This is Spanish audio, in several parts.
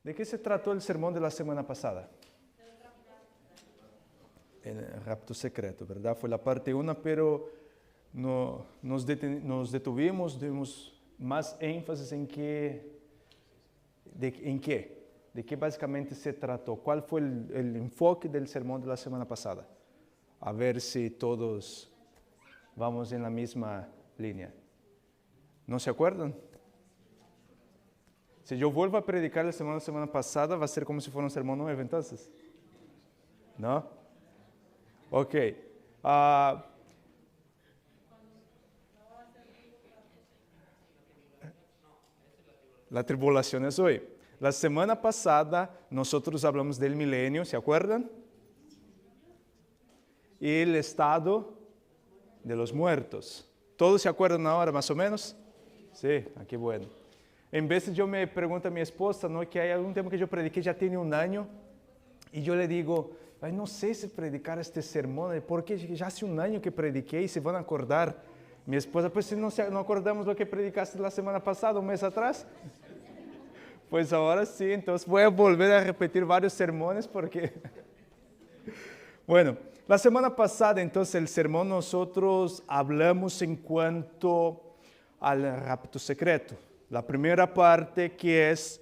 ¿De qué se trató el sermón de la semana pasada? El rapto secreto, ¿verdad? Fue la parte 1, pero no, nos detuvimos, dimos más énfasis en de qué básicamente se trató, cuál fue el enfoque del sermón de la semana pasada. A ver si todos vamos en la misma línea. ¿No se acuerdan? Si yo vuelvo a predicar la semana pasada, va a ser como si fuera un sermón nuevo, entonces. ¿No? Ok. La tribulación es hoy. La semana pasada nosotros hablamos del milenio, ¿se acuerdan? Y el estado de los muertos. ¿Todos se acuerdan ahora más o menos? Sí, qué bueno. En veces yo me pregunto a mi esposa, ¿no? Que hay algún tema que yo prediqué ya tiene un año y yo le digo, ay, no sé si predicar este sermón, porque ya hace un año que prediqué y se van a acordar. Mi esposa, pues si no acordamos lo que predicaste la semana pasada, un mes atrás. Pues ahora sí, entonces voy a volver a repetir varios sermones porque... Bueno, la semana pasada entonces el sermón nosotros hablamos en cuanto al rapto secreto. La primera parte que es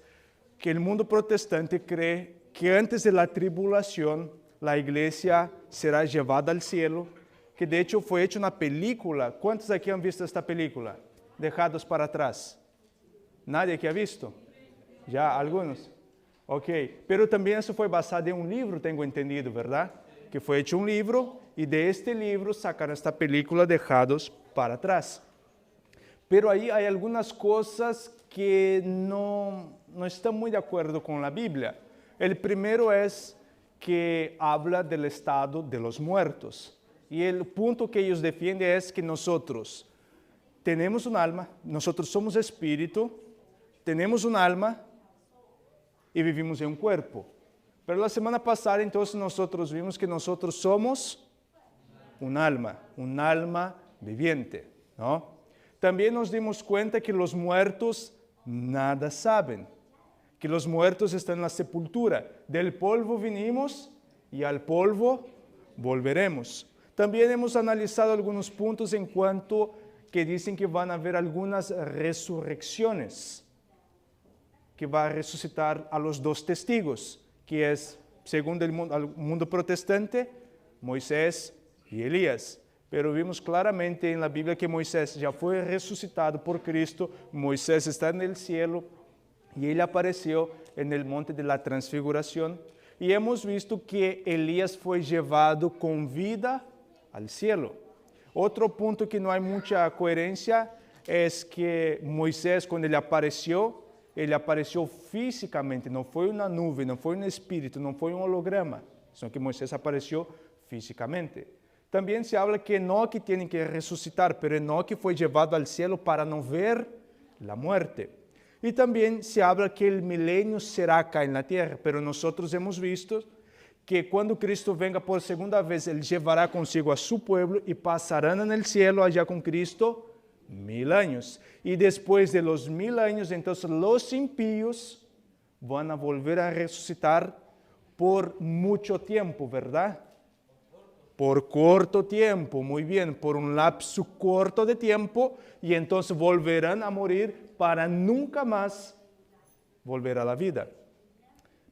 que el mundo protestante cree que antes de la tribulación la iglesia será llevada al cielo, que de hecho fue hecha una película. ¿Cuántos aquí han visto esta película? Dejados para atrás. ¿Nadie aquí ha visto? Ya, algunos. Ok, pero también eso fue basado en un libro, tengo entendido, ¿verdad? Que fue hecho un libro y de este libro sacaron esta película Dejados para atrás. Pero ahí hay algunas cosas que no están muy de acuerdo con la Biblia. El primero es que habla del estado de los muertos. Y el punto que ellos defienden es que nosotros tenemos un alma, nosotros somos espíritu, tenemos un alma y vivimos en un cuerpo. Pero la semana pasada entonces nosotros vimos que nosotros somos un alma viviente, ¿no? También nos dimos cuenta que los muertos nada saben, que los muertos están en la sepultura. Del polvo vinimos y al polvo volveremos. También hemos analizado algunos puntos en cuanto que dicen que van a haber algunas resurrecciones, que va a resucitar a los dos testigos, que es, según el mundo protestante, Moisés y Elías. Pero vimos claramente en la Biblia que Moisés ya fue resucitado por Cristo, Moisés está en el cielo y él apareció en el monte de la transfiguración. Y hemos visto que Elías fue llevado con vida al cielo. Otro punto que no hay mucha coherencia es que Moisés, cuando ele apareció físicamente, no fue una nube, no fue un espíritu, no fue un holograma, sino que Moisés apareció físicamente. También se habla que Enoque tiene que resucitar, pero Enoque fue llevado al cielo para no ver la muerte. Y también se habla que el milenio será acá en la tierra, pero nosotros hemos visto que cuando Cristo venga por segunda vez, Él llevará consigo a su pueblo y pasarán en el cielo allá con Cristo 1000 años. Y después de los 1000 años, entonces los impíos van a volver a resucitar por mucho tiempo, ¿verdad? Por corto tiempo, muy bien, por un lapso corto de tiempo, y entonces volverán a morir para nunca más volver a la vida.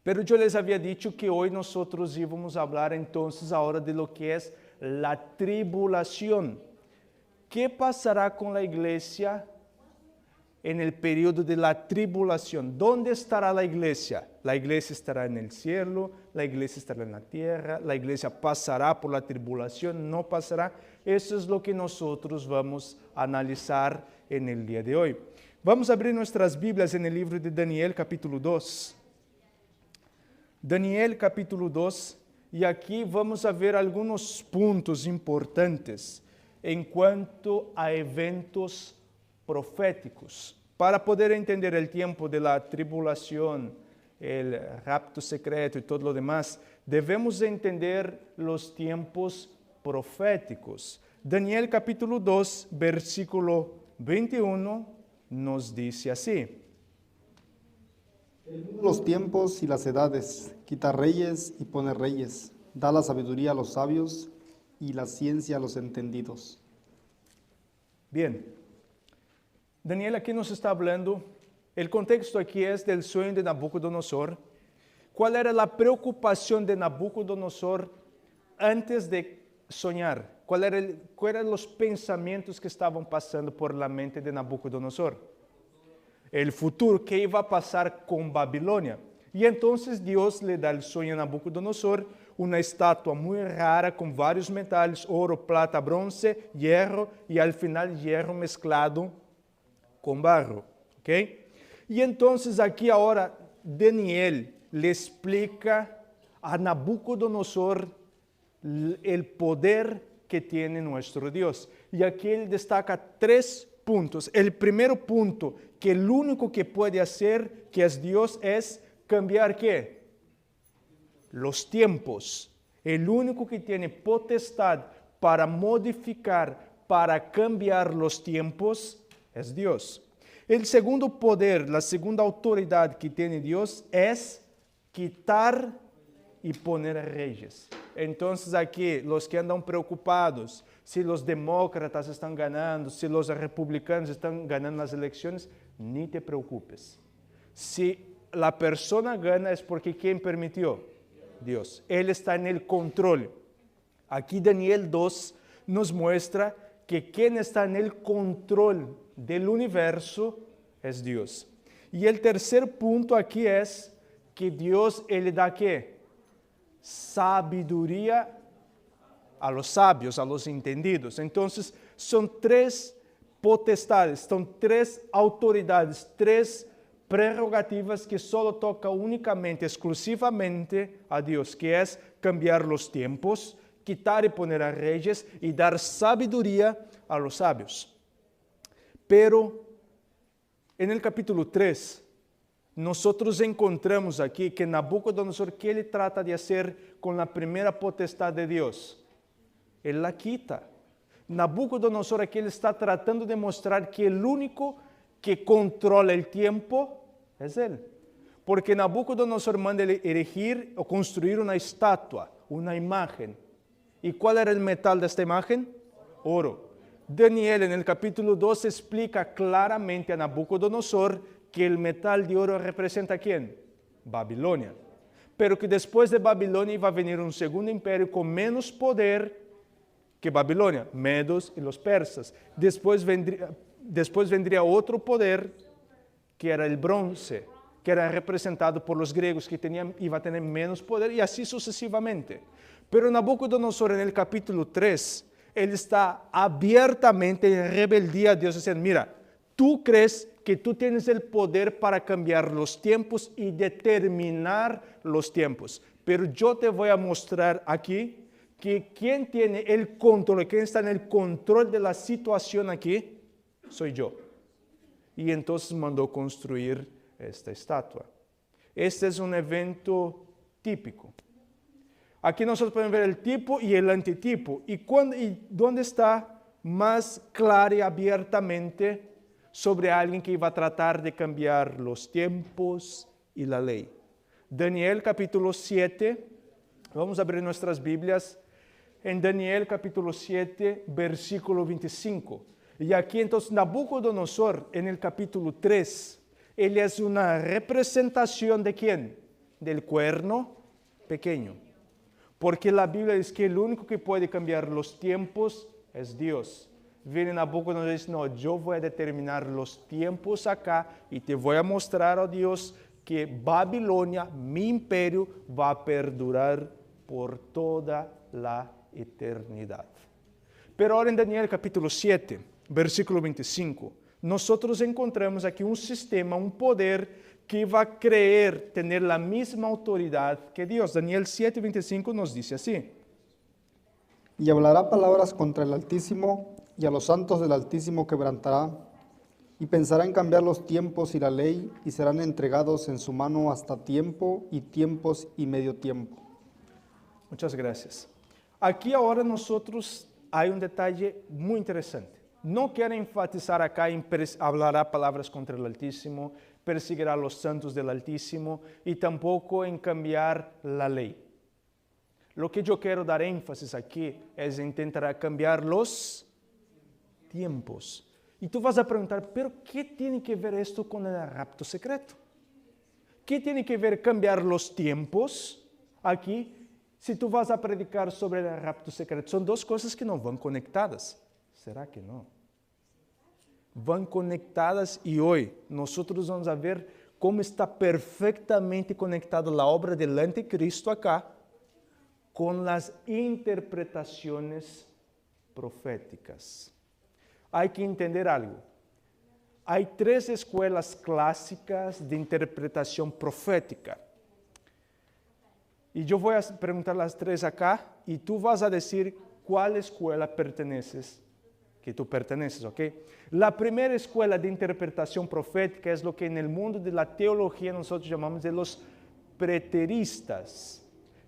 Pero yo les había dicho que hoy nosotros íbamos a hablar entonces ahora de lo que es la tribulación. ¿Qué pasará con la iglesia en el periodo de la tribulación? ¿Dónde estará la iglesia? La iglesia estará en el cielo, la iglesia estará en la tierra, la iglesia pasará por la tribulación, no pasará. Eso es lo que nosotros vamos a analizar en el día de hoy. Vamos a abrir nuestras Biblias en el libro de Daniel capítulo 2. Daniel capítulo 2, y aquí vamos a ver algunos puntos importantes en cuanto a eventos proféticos. Para poder entender el tiempo de la tribulación, el rapto secreto y todo lo demás, debemos entender los tiempos proféticos. Daniel capítulo 2, versículo 21 nos dice así: Los tiempos y las edades, quita reyes y pone reyes, da la sabiduría a los sabios y la ciencia a los entendidos. Bien, Daniel aquí nos está hablando, el contexto aquí es del sueño de Nabucodonosor. ¿Cuál era la preocupación de Nabucodonosor antes de soñar? ¿Cuáles eran los pensamientos que estaban pasando por la mente de Nabucodonosor? El futuro, ¿qué iba a pasar con Babilonia? Y entonces Dios le da el sueño a Nabucodonosor, una estatua muy rara con varios metales, oro, plata, bronce, hierro y al final hierro mezclado con barro. ¿Ok? Y entonces aquí ahora Daniel le explica a Nabucodonosor el poder que tiene nuestro Dios. Y aquí él destaca 3 puntos. El primer punto, que el único que puede hacer, que es Dios, es cambiar ¿qué? Los tiempos. El único que tiene potestad para modificar, para cambiar los tiempos, es Dios. El segundo poder, la segunda autoridad que tiene Dios es quitar y poner reyes. Entonces aquí los que andan preocupados, si los demócratas están ganando, si los republicanos están ganando las elecciones, ni te preocupes. Si la persona gana es porque ¿quién permitió? Dios. Él está en el control. Aquí Daniel 2 nos muestra que quien está en el control del universo es Dios. Y el tercer punto aquí es que Dios, Él da ¿qué? Sabiduría a los sabios, a los entendidos. Entonces, son 3 potestades, son 3 autoridades, 3 prerrogativas que solo toca únicamente, exclusivamente a Dios, que es cambiar los tiempos, quitar y poner a reyes y dar sabiduría a los sabios. Pero en el capítulo 3, nosotros encontramos aquí que Nabucodonosor, ¿qué le trata de hacer con la primera potestad de Dios? Él la quita. Nabucodonosor aquí él está tratando de mostrar que el único que controla el tiempo es él. Porque Nabucodonosor manda erigir o construir una estatua, una imagen. ¿Y cuál era el metal de esta imagen? Oro. Daniel en el capítulo 2 explica claramente a Nabucodonosor que el metal de oro representa ¿a quién? Babilonia. Pero que después de Babilonia iba a venir un segundo imperio con menos poder que Babilonia, Medos y los persas. Después vendría otro poder que era el bronce, que era representado por los griegos, que iba a tener menos poder y así sucesivamente. Pero Nabucodonosor en el capítulo 3, él está abiertamente en rebeldía a Dios, diciendo, mira, tú crees que tú tienes el poder para cambiar los tiempos y determinar los tiempos, pero yo te voy a mostrar aquí que quien tiene el control, quien está en el control de la situación aquí, soy yo. Y entonces mandó construir esta estatua. Este es un evento típico. Aquí nosotros podemos ver el tipo y el antitipo. ¿Y dónde está más clara y abiertamente sobre alguien que iba a tratar de cambiar los tiempos y la ley? Daniel capítulo 7, vamos a abrir nuestras Biblias en Daniel capítulo 7, versículo 25. Y aquí entonces Nabucodonosor en el capítulo 3, él es una representación de ¿quién? Del cuerno pequeño. Porque la Biblia dice que el único que puede cambiar los tiempos es Dios. Viene Nabucodonosor y dice, no, yo voy a determinar los tiempos acá y te voy a mostrar a Dios que Babilonia, mi imperio, va a perdurar por toda la eternidad. Pero ahora en Daniel capítulo 7, versículo 25, nosotros encontramos aquí un sistema, un poder que va a creer tener la misma autoridad que Dios. Daniel 7, 25 nos dice así. Y hablará palabras contra el Altísimo, y a los santos del Altísimo quebrantará, y pensará en cambiar los tiempos y la ley, y serán entregados en su mano hasta tiempo y tiempos y medio tiempo. Muchas gracias. Aquí ahora nosotros hay un detalle muy interesante. no quiere enfatizar acá en hablará palabras contra el Altísimo, perseguirá a los santos del Altísimo y tampoco en cambiar la ley. Lo que yo quiero dar énfasis aquí es intentar cambiar los tiempos. Y tú vas a preguntar, ¿pero qué tiene que ver esto con el rapto secreto? ¿Qué tiene que ver cambiar los tiempos aquí si tú vas a predicar sobre el rapto secreto? Son dos cosas que no van conectadas. ¿Será que no? Van conectadas y hoy nosotros vamos a ver cómo está perfectamente conectada la obra del anticristo acá con las interpretaciones proféticas. Hay que entender algo. Hay 3 escuelas clásicas de interpretación profética. Y yo voy a preguntar las 3 acá y tú vas a decir cuál escuela que tú perteneces, ¿ok? La primera escuela de interpretación profética es lo que en el mundo de la teología nosotros llamamos de los preteristas.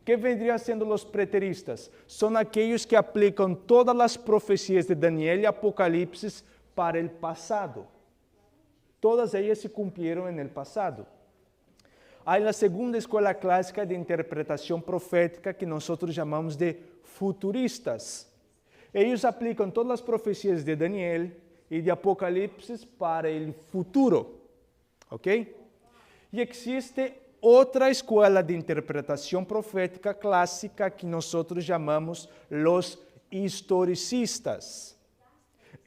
¿Qué vendrían siendo los preteristas? Son aquellos que aplican todas las profecías de Daniel y Apocalipsis para el pasado. Todas ellas se cumplieron en el pasado. Hay la segunda escuela clásica de interpretación profética que nosotros llamamos de futuristas. Ellos aplican todas las profecías de Daniel y de Apocalipsis para el futuro. ¿Ok? Y existe otra escuela de interpretación profética clásica que nosotros llamamos los historicistas.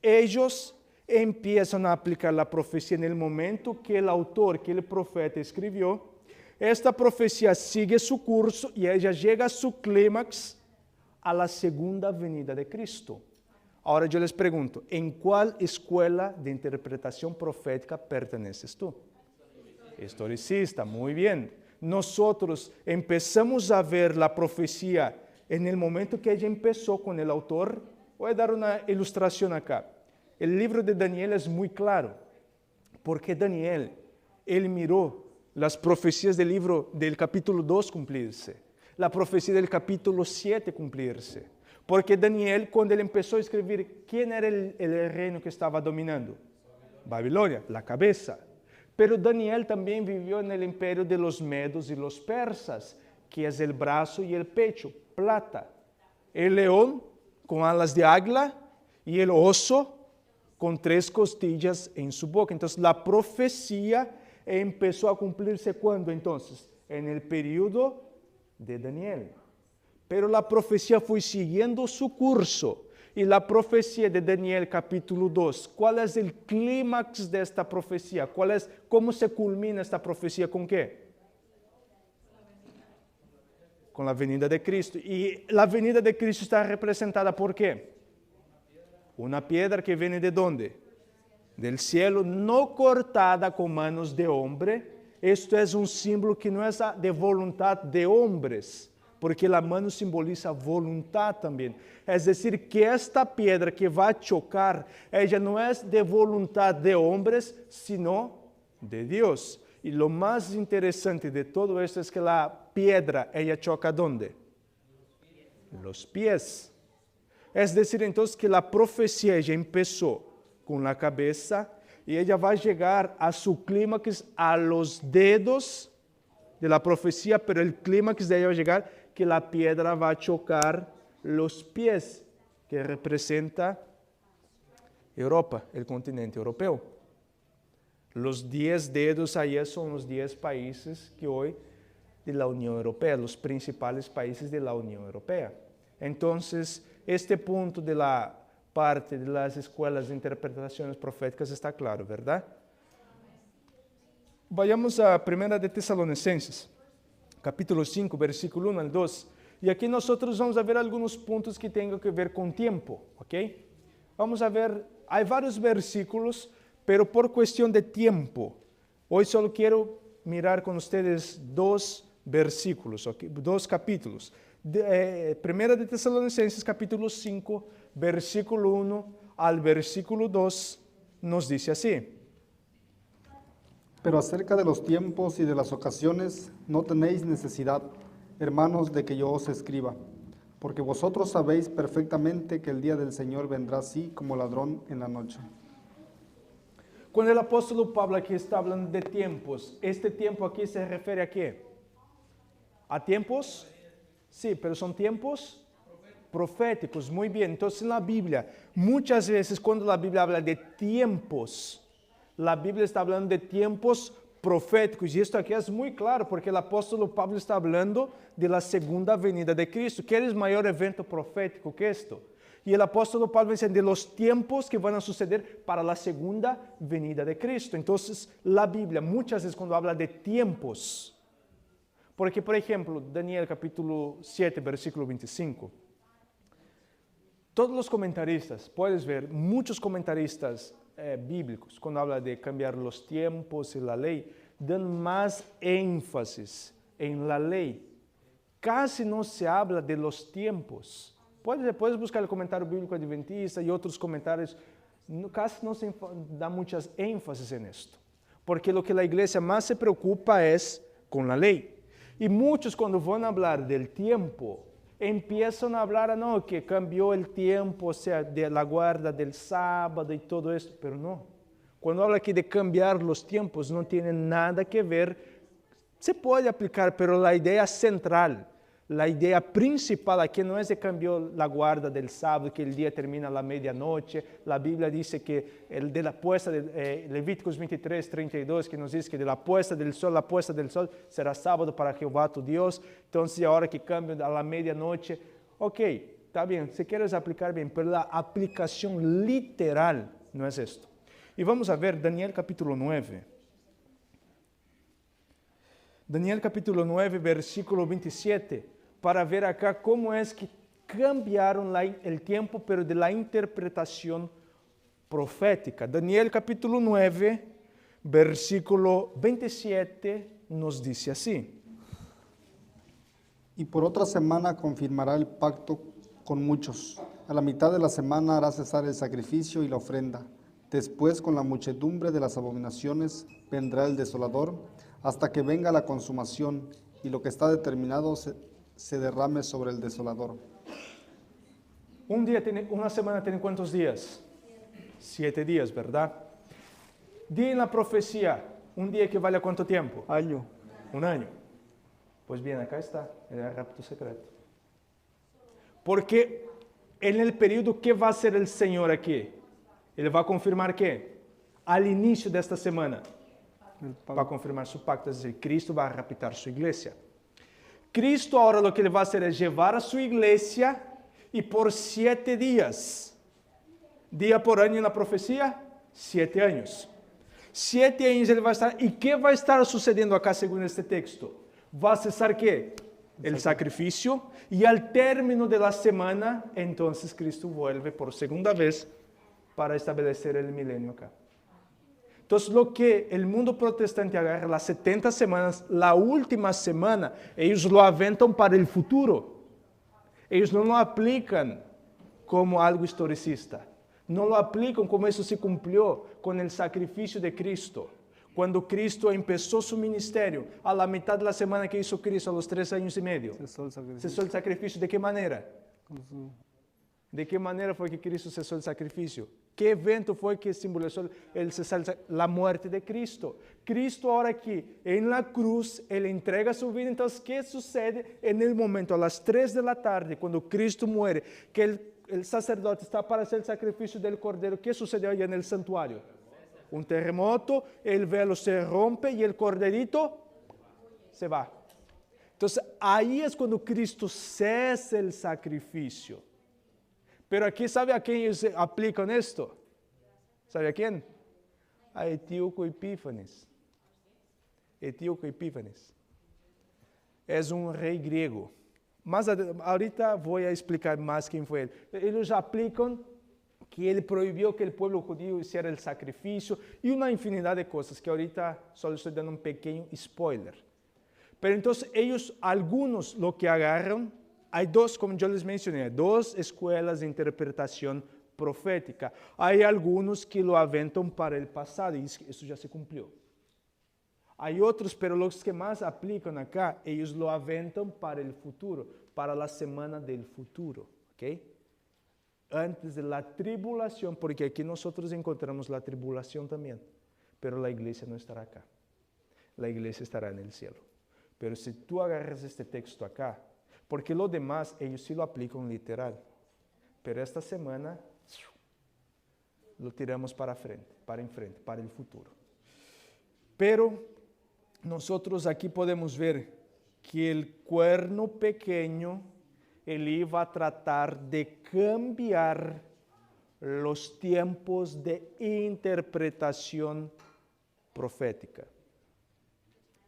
Ellos empiezan a aplicar la profecía en el momento que el autor, que el profeta escribió. Esta profecía sigue su curso y ella llega a su clímax a la segunda venida de Cristo. Ahora yo les pregunto, ¿en cuál escuela de interpretación profética perteneces tú? Historicista, muy bien. Nosotros empezamos a ver la profecía en el momento que ella empezó con el autor. Voy a dar una ilustración acá. El libro de Daniel es muy claro, porque Daniel, él miró las profecías del libro del capítulo 2 cumplirse, la profecía del capítulo 7 cumplirse, porque Daniel, cuando él empezó a escribir, ¿quién era el reino que estaba dominando? Babilonia, la cabeza. Pero Daniel también vivió en el imperio de los medos y los persas, que es el brazo y el pecho, plata. El león con alas de águila y el oso con 3 costillas en su boca. Entonces la profecía empezó a cumplirse ¿cuándo entonces? En el periodo de Daniel. Pero la profecía fue siguiendo su curso. Y la profecía de Daniel capítulo 2, ¿cuál es el clímax de esta profecía? ¿Cómo se culmina esta profecía? ¿Con qué? Con la venida de Cristo. Y la venida de Cristo está representada ¿por qué? Una piedra que viene ¿de dónde? Del cielo, no cortada con manos de hombre. Esto es un símbolo que no es de voluntad de hombres, porque la mano simboliza voluntad también. Es decir, que esta piedra que va a chocar, ella no es de voluntad de hombres, sino de Dios. Y lo más interesante de todo esto es que la piedra, ella choca ¿dónde? Los pies. Es decir, entonces que la profecía ella empezó con la cabeza y ella va a llegar a su clímax a los dedos de la profecía, pero el clímax de ella va a llegar que la piedra va a chocar los pies, que representa Europa, el continente europeo. Los 10 dedos ahí son los 10 países que hoy de la Unión Europea, los principales países de la Unión Europea. Entonces, este punto de la parte de las escuelas de interpretaciones proféticas está claro, ¿verdad? Vayamos a 1 de Tesalonicenses, capítulo 5, versículo 1 al 2. Y aquí nosotros vamos a ver algunos puntos que tengan que ver con tiempo, ¿ok? Vamos a ver, hay varios versículos, pero por cuestión de tiempo, hoy solo quiero mirar con ustedes 2 versículos, ¿okay? 2 capítulos. 1 de Tesalonicenses, capítulo 5, versículo 1 al versículo 2, nos dice así. Pero acerca de los tiempos y de las ocasiones no tenéis necesidad, hermanos, de que yo os escriba, porque vosotros sabéis perfectamente que el día del Señor vendrá así como ladrón en la noche. Cuando el apóstolo Pablo aquí está hablando de tiempos, este tiempo aquí se refiere a qué? ¿A tiempos? Sí, pero son tiempos proféticos, muy bien. Entonces en la Biblia, muchas veces cuando la Biblia habla de tiempos, la Biblia está hablando de tiempos proféticos. Y esto aquí es muy claro, porque el apóstolo Pablo está hablando de la segunda venida de Cristo. ¿Qué es mayor evento profético que esto? Y el apóstolo Pablo dice de los tiempos que van a suceder para la segunda venida de Cristo. Entonces la Biblia muchas veces cuando habla de tiempos, porque por ejemplo, Daniel capítulo 7, versículo 25, todos los comentaristas, puedes ver, muchos comentaristas bíblicos, cuando habla de cambiar los tiempos y la ley, dan más énfasis en la ley. Casi no se habla de los tiempos. Puedes buscar el comentario bíblico adventista y otros comentarios, casi no se da muchas énfasis en esto, porque lo que la iglesia más se preocupa es con la ley. Y muchos cuando van a hablar del tiempo, empiezan a hablar, no, que cambió el tiempo, o sea, de la guarda del sábado y todo esto, pero no. Cuando habla aquí de cambiar los tiempos, no tiene nada que ver, se puede aplicar, pero la idea central, la idea principal aquí no es de cambiar la guarda del sábado, que el día termina a la medianoche. La Biblia dice que el de la puesta de Levíticos 23, 32, que nos dice que de la puesta del sol será sábado para Jehová tu Dios. Entonces ahora que cambia a la medianoche, ok, está bien, si quieres aplicar bien, pero la aplicación literal no es esto. Y vamos a ver Daniel capítulo 9. Daniel capítulo 9, versículo 27. Para ver acá cómo es que cambiaron el tiempo, pero de la interpretación profética. Daniel capítulo 9, versículo 27 nos dice así. Y por otra semana confirmará el pacto con muchos. A la mitad de la semana hará cesar el sacrificio y la ofrenda. Después, con la muchedumbre de las abominaciones, vendrá el desolador, hasta que venga la consumación, y lo que está determinado se derrame sobre el desolador. Una semana tiene ¿cuántos días? 7 días, ¿verdad? Día en la profecía, un día equivale a ¿cuánto tiempo? Año. Un año. Pues bien, acá está el rapto secreto. Porque en el periodo, ¿qué va a hacer el Señor aquí? Él va a confirmar ¿qué? Al inicio de esta semana, va a confirmar su pacto, es decir, Cristo va a raptar su iglesia. Cristo ahora lo que ele vai fazer é levar a sua igreja e por 7 dias, dia por ano na profecia, 7 anos. 7 anos ele vai estar, e que vai estar sucedendo acá segundo este texto? Vai cessar que? O sacrifício, e ao término da semana, então Cristo vuelve por segunda vez para estabelecer o milênio acá. Entonces, lo que el mundo protestante agarra, las 70 semanas, la última semana, ellos lo aventan para el futuro. Ellos no lo aplican como algo historicista. No lo aplican como eso se cumplió con el sacrificio de Cristo. Cuando Cristo empezó su ministerio, a la mitad de la semana que hizo Cristo, a los 3 años y medio, cesó el sacrificio. ¿De qué manera? ¿De qué manera fue que Cristo cesó el sacrificio? ¿Qué evento fue que simbolizó la muerte de Cristo? Cristo ahora aquí, en la cruz, Él entrega su vida. Entonces, ¿qué sucede en el momento, a las 3 de la tarde, cuando Cristo muere, que el sacerdote está para hacer el sacrificio del Cordero? ¿Qué sucedió allá en el santuario? Un terremoto, el velo se rompe y el corderito se va. Entonces, ahí es cuando Cristo cesa el sacrificio. Pero aquí, ¿sabe a quién ellos aplican esto? ¿Sabe a quién? A Etíoco Epífanes. Etíoco Epífanes. Es un rey griego. Ahorita voy a explicar más quién fue él. Ellos aplican que él prohibió que el pueblo judío hiciera el sacrificio y una infinidad de cosas que ahorita solo estoy dando un pequeño spoiler. Pero entonces ellos, algunos lo que agarran, hay dos, como yo les mencioné, dos escuelas de interpretación profética. Hay algunos que lo aventan para el pasado y eso ya se cumplió. Hay otros, pero los que más aplican acá, ellos lo aventan para el futuro. para la semana del futuro, ¿ok? Antes de la tribulación, porque aquí nosotros encontramos la tribulación también, pero la iglesia no estará acá. La iglesia estará en el cielo. Pero si tú agarras este texto acá, porque lo demás ellos sí lo aplican literal, pero esta semana lo tiramos para frente, para enfrente, para el futuro. Pero nosotros aquí podemos ver que el cuerno pequeño, él iba a tratar de cambiar los tiempos de interpretación profética.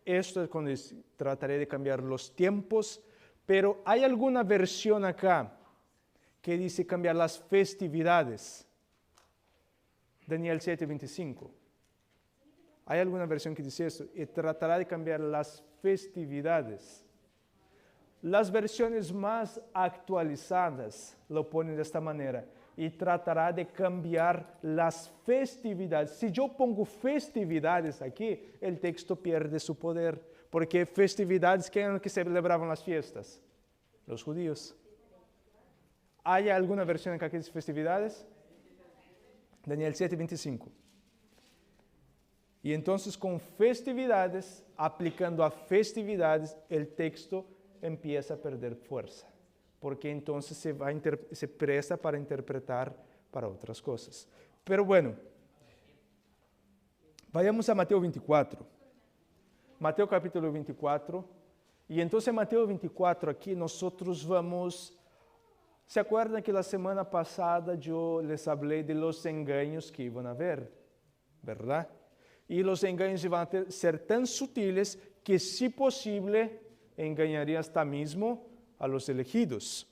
Esto es cuando trataré de cambiar los tiempos, pero hay alguna versión acá que dice cambiar las festividades. Daniel 7:25. Hay alguna versión que dice esto, y tratará de cambiar las festividades. Las versiones más actualizadas lo ponen de esta manera, y tratará de cambiar las festividades. Si yo pongo festividades aquí, el texto pierde su poder, porque festividades, ¿qué eran los que celebraban las fiestas? Los judíos. ¿Hay alguna versión acá que dice festividades? Daniel 7:25. Y entonces con festividades, aplicando a festividades, el texto empieza a perder fuerza, porque entonces se presta para interpretar para otras cosas. Pero bueno, vayamos a Mateo 24. Mateo capítulo 24. Y entonces en Mateo 24 aquí nosotros vamos... ¿Se acuerdan que la semana pasada yo les hablé de los engaños que iban a haber? ¿Verdad? Y los engaños iban a ser tan sutiles que, si posible, engañaría hasta mismo a los elegidos.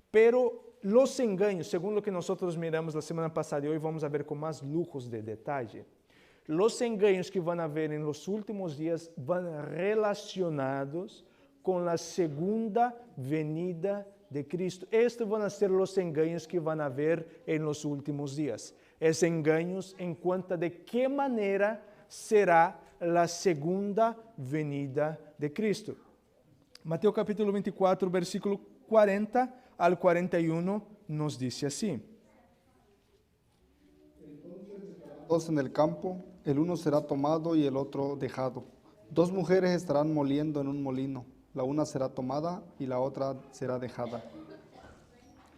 Pero los engaños, según lo que nosotros miramos la semana pasada y hoy vamos a ver con más lujos de detalle, los engaños que van a haber en los últimos días van relacionados con la segunda venida de Cristo. Estos van a ser los engaños que van a haber en los últimos días. Es engaños en cuanto a de qué manera será la segunda venida de Cristo. Mateo capítulo 24, versículo 40 al 41 nos dice así. Dos en el campo, el uno será tomado y el otro dejado. Dos mujeres estarán moliendo en un molino, la una será tomada y la otra será dejada.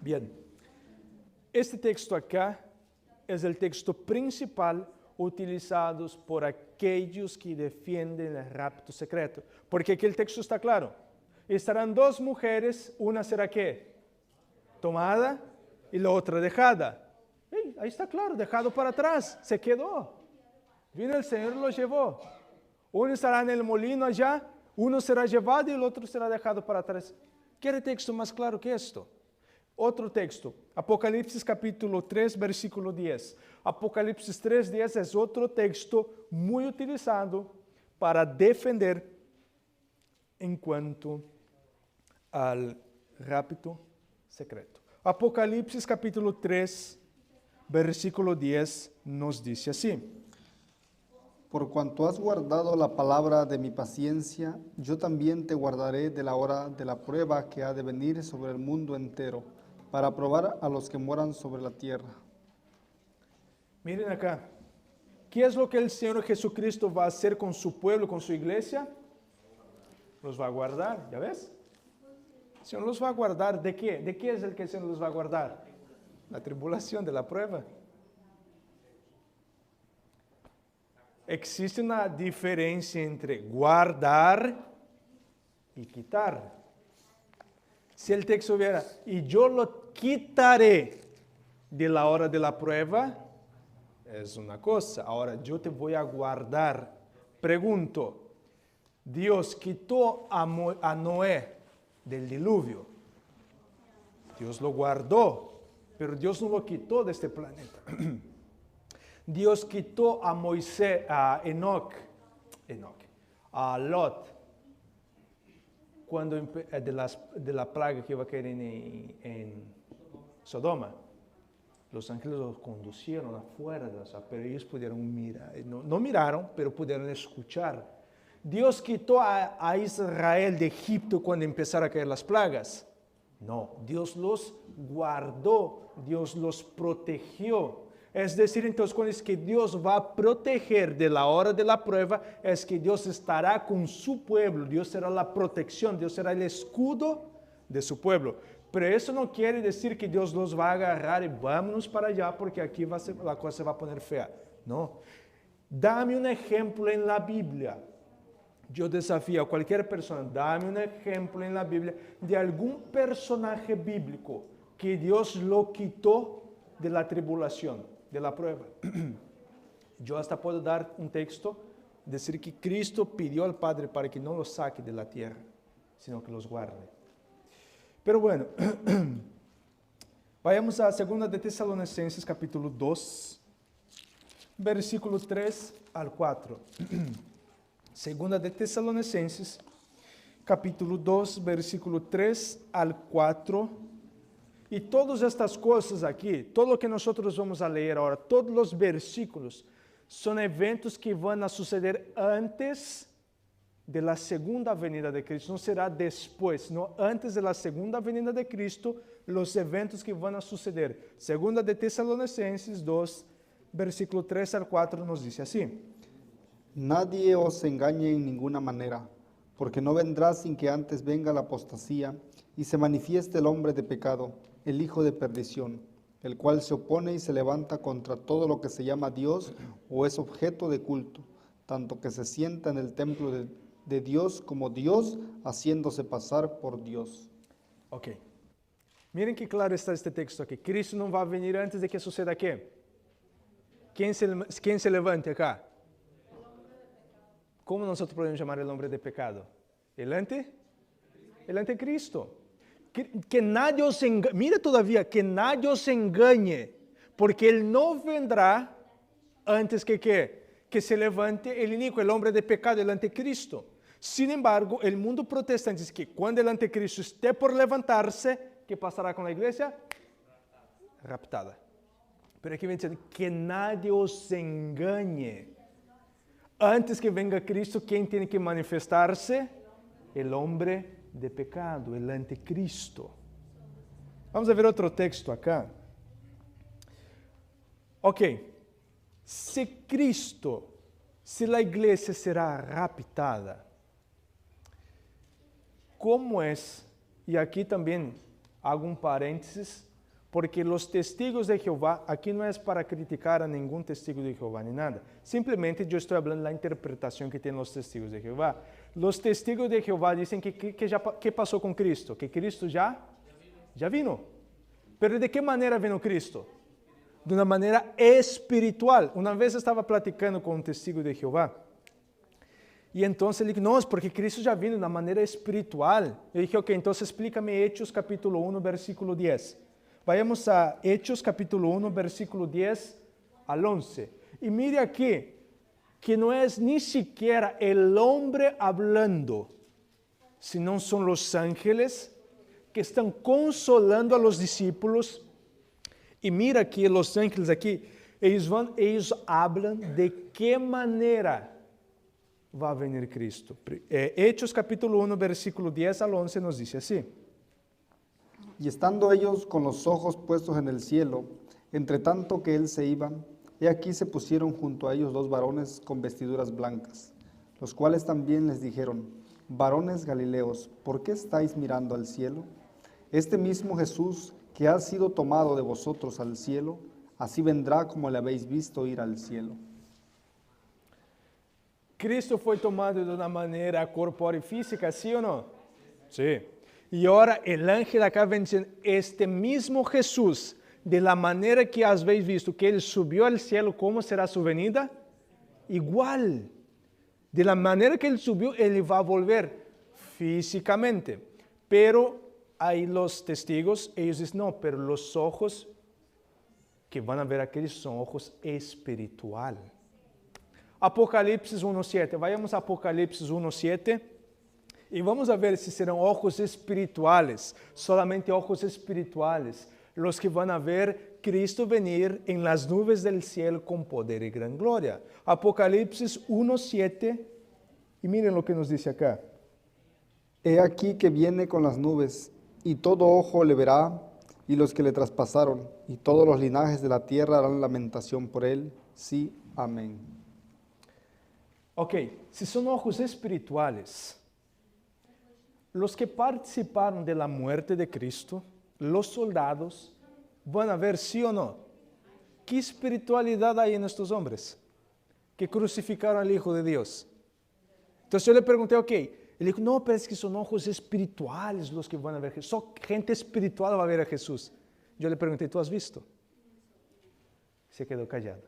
Bien, este texto acá es el texto principal utilizado por aquellos que defienden el rapto secreto, porque aquí el texto está claro. Estarán dos mujeres, una será ¿qué? Tomada y la otra dejada. Ahí está claro, dejado para atrás, se quedó. Vino el Señor y lo llevó. Uno estará en el molino allá, uno será llevado y el otro será dejado para atrás. ¿Qué texto más claro que esto? Otro texto, Apocalipsis capítulo 3, versículo 10. Apocalipsis 3:10 es otro texto muy utilizado para defender en cuanto al rapto secreto. Apocalipsis capítulo 3, versículo 10 nos dice así. Por cuanto has guardado la palabra de mi paciencia, yo también te guardaré de la hora de la prueba que ha de venir sobre el mundo entero, para probar a los que moran sobre la tierra. Miren acá, ¿qué es lo que el Señor Jesucristo va a hacer con su pueblo, con su iglesia? Los va a guardar, ¿ya ves? El Señor los va a guardar, ¿de qué? ¿De qué es el que el Señor los va a guardar? La tribulación, de la prueba. Existe una diferencia entre guardar y quitar. Si el texto hubiera, y yo lo quitaré de la hora de la prueba, es una cosa. Ahora yo te voy a guardar. Pregunto, Dios quitó a Noé del diluvio. Dios lo guardó, pero Dios no lo quitó de este planeta. Dios quitó a Moisés, a Enoch, a Lot, cuando de la plaga que iba a caer en Sodoma. Los ángeles los conducieron afuera de la ciudad, pero ellos pudieron mirar, no miraron, pero pudieron escuchar. Dios quitó a Israel de Egipto cuando empezaron a caer las plagas. No, Dios los guardó, Dios los protegió. Es decir, entonces, cuando es que Dios va a proteger de la hora de la prueba, es que Dios estará con su pueblo, Dios será la protección, Dios será el escudo de su pueblo. Pero eso no quiere decir que Dios los va a agarrar y vámonos para allá porque aquí la cosa se va a poner fea. No. Dame un ejemplo en la Biblia. Yo desafío a cualquier persona, dame un ejemplo en la Biblia de algún personaje bíblico que Dios lo quitó de la tribulación, de la prueba. Yo hasta puedo dar un texto, decir que Cristo pidió al Padre para que no los saque de la tierra, sino que los guarde. Pero bueno, vayamos a 2 de Tesalonicenses capítulo 2, versículo 3 al 4. 2 de Tesalonicenses capítulo 2, versículo 3 al 4. Y todas estas cosas aquí, todo lo que nosotros vamos a leer ahora, todos los versículos, son eventos que van a suceder antes de la segunda venida de Cristo. No será después, no, antes de la segunda venida de Cristo, los eventos que van a suceder. 2 de Tesalonicenses 2, versículo 3 al 4 nos dice así. Nadie os engañe en ninguna manera, porque no vendrá sin que antes venga la apostasía y se manifieste el hombre de pecado, el hijo de perdición, el cual se opone y se levanta contra todo lo que se llama Dios o es objeto de culto, tanto que se sienta en el templo de Dios como Dios, haciéndose pasar por Dios. Ok. Miren qué claro está este texto aquí. Cristo no va a venir antes de que suceda qué. ¿Quién se levante acá? ¿Cómo nosotros podemos llamar el hombre de pecado? El anticristo. Que nadie os engañe, mira todavía, que nadie os engañe, porque Él no vendrá antes que se levante el inicuo, el hombre de pecado, el anticristo. Sin embargo, el mundo protestante dice que cuando el anticristo esté por levantarse, ¿qué pasará con la iglesia? Raptada. Pero aquí viene diciendo que nadie os engañe. Antes que venga Cristo, ¿quién tiene que manifestarse? El hombre de pecado, el anticristo. Vamos a ver otro texto acá. Ok, si la iglesia será raptada, ¿cómo es? Y aquí también hago un paréntesis, porque los testigos de Jehová, aquí no es para criticar a ningún testigo de Jehová ni nada. Simplemente yo estoy hablando de la interpretación que tienen los testigos de Jehová. Los testigos de Jehová dicen ¿qué pasó con Cristo? Que Cristo ya vino. Pero ¿de qué manera vino Cristo? De una manera espiritual. Una vez estaba platicando con un testigo de Jehová. Y entonces ele dije, no, es porque Cristo ya vino de una manera espiritual. Yo dije, ok, entonces explícame Hechos capítulo 1, versículo 10. Vayamos a Hechos capítulo 1, versículo 10 al 11. Y mire aquí, que no es ni siquiera el hombre hablando, sino son los ángeles que están consolando a los discípulos. Y mira que los ángeles aquí, ellos hablan de qué manera va a venir Cristo. Hechos capítulo 1, versículo 10 al 11 nos dice así. Y estando ellos con los ojos puestos en el cielo, entre tanto que él se iba, he aquí se pusieron junto a ellos 2 varones con vestiduras blancas, los cuales también les dijeron, varones Galileos, ¿por qué estáis mirando al cielo? Este mismo Jesús que ha sido tomado de vosotros al cielo, así vendrá como le habéis visto ir al cielo. Cristo fue tomado de una manera corpórea y física, ¿sí o no? Sí. Y ahora el ángel acá ven diciendo, este mismo Jesús, de la manera que habéis visto que Él subió al cielo, ¿cómo será su venida? Igual. De la manera que Él subió, Él va a volver físicamente. Pero hay los testigos, ellos dicen, no, pero los ojos que van a ver a Cristo son ojos espirituales. Apocalipsis 1.7, vayamos a Apocalipsis 1.7 y vamos a ver si serán ojos espirituales, solamente ojos espirituales, los que van a ver Cristo venir en las nubes del cielo con poder y gran gloria. Apocalipsis 1.7 Y miren lo que nos dice acá. He aquí que viene con las nubes, y todo ojo le verá, y los que le traspasaron, y todos los linajes de la tierra harán lamentación por él. Sí, amén. Ok, si son ojos espirituales, los que participaron de la muerte de Cristo, los soldados, van a ver sí o no. ¿Qué espiritualidad hay en estos hombres que crucificaron al Hijo de Dios? Entonces yo le pregunté, ok, él dijo, no, pero es que son ojos espirituales los que van a ver a Jesús. Só gente espiritual va a ver a Jesús. Yo le pregunté, ¿tú has visto? Se quedó callado.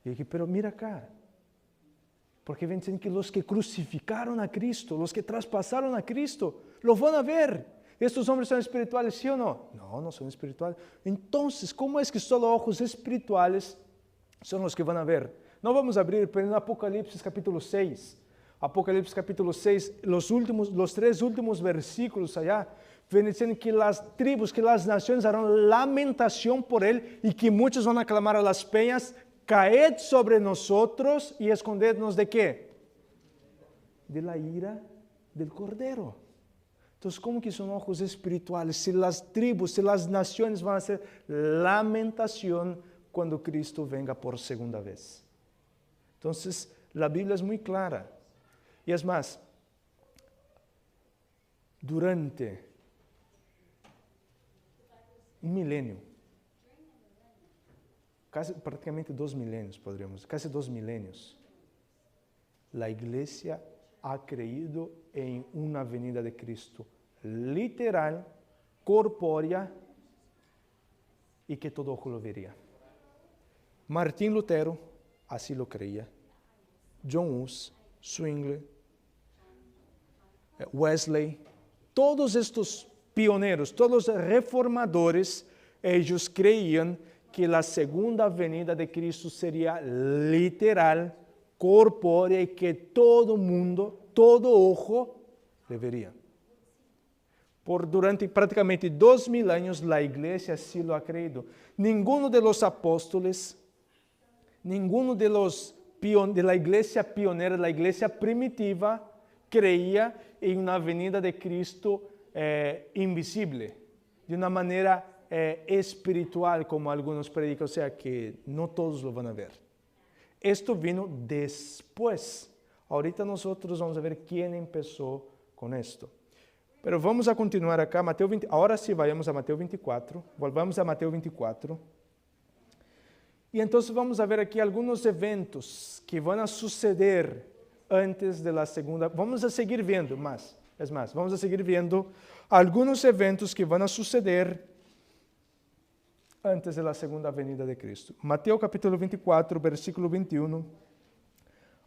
Y dije, pero mira acá. Porque ven diciendo que los que crucificaron a Cristo, los que traspasaron a Cristo, lo van a ver. ¿Estos hombres son espirituales, sí o no? No, no son espirituales. Entonces, ¿cómo es que solo ojos espirituales son los que van a ver? No vamos a abrir, pero en Apocalipsis capítulo 6. Apocalipsis capítulo 6, los 3 últimos versículos allá, ven diciendo que las tribus, que las naciones harán lamentación por él y que muchos van a clamar a las peñas, caed sobre nosotros y escondednos ¿de qué? De la ira del Cordero. Entonces, ¿cómo que son ojos espirituales? Si las tribus, si las naciones van a hacer lamentación cuando Cristo venga por segunda vez. Entonces, la Biblia es muy clara. Y es más, durante un milenio, casi prácticamente 2 milenios, podríamos, casi 2 milenios, la iglesia ha creído en una venida de Cristo literal, corpórea, y que todo ojo lo vería. Martín Lutero así lo creía. John Hus, Zwingli, Wesley, todos estos pioneros, todos los reformadores, ellos creían que la segunda venida de Cristo sería literal, corpórea y que todo mundo, todo ojo le vería. Durante prácticamente 2000 años la iglesia así lo ha creído. Ninguno de los apóstoles, ninguno de la iglesia pionera, la iglesia primitiva, creía en una venida de Cristo invisible, de una manera espiritual, como algunos predican, o sea que no todos lo van a ver. Esto vino después. Ahorita nosotros vamos a ver quién empezó con esto. Pero vamos a continuar acá, Mateo 20, ahora sí vayamos a Mateo 24, volvamos a Mateo 24. Y entonces vamos a ver aquí algunos eventos que van a suceder antes de la segunda. Vamos a seguir viendo más, es más, vamos a seguir viendo algunos eventos que van a suceder antes de la segunda venida de Cristo. Mateo capítulo 24, versículo 21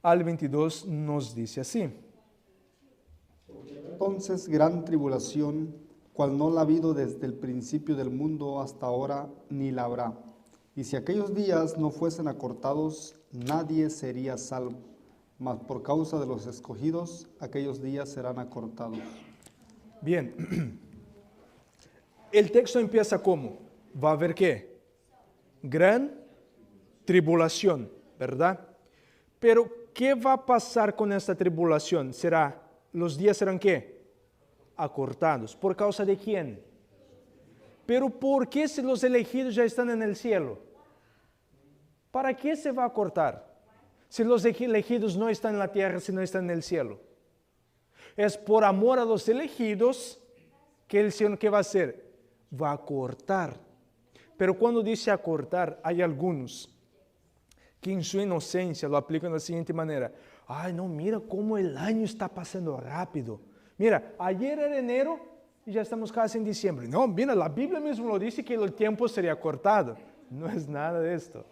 al 22 nos dice así. Entonces gran tribulación, cual no la ha habido desde el principio del mundo hasta ahora, ni la habrá. Y si aquellos días no fuesen acortados, nadie sería salvo. Mas por causa de los escogidos, aquellos días serán acortados. Bien, el texto empieza como, va a haber ¿qué? Gran tribulación, ¿verdad? Pero, ¿qué va a pasar con esta tribulación? Los días serán ¿qué? Acortados. ¿Por causa de quién? Pero ¿por qué si los elegidos ya están en el cielo? ¿Para qué se va a cortar? Si los elegidos no están en la tierra, si no están en el cielo. Es por amor a los elegidos que el Señor, ¿qué va a hacer? Va a cortar. Pero cuando dice acortar, hay algunos que en su inocencia lo aplican de la siguiente manera. Ay, no, mira cómo el año está pasando rápido. Mira, ayer era enero y ya estamos casi en diciembre. No, mira, la Biblia mismo lo dice que el tiempo sería cortado. No es nada de esto.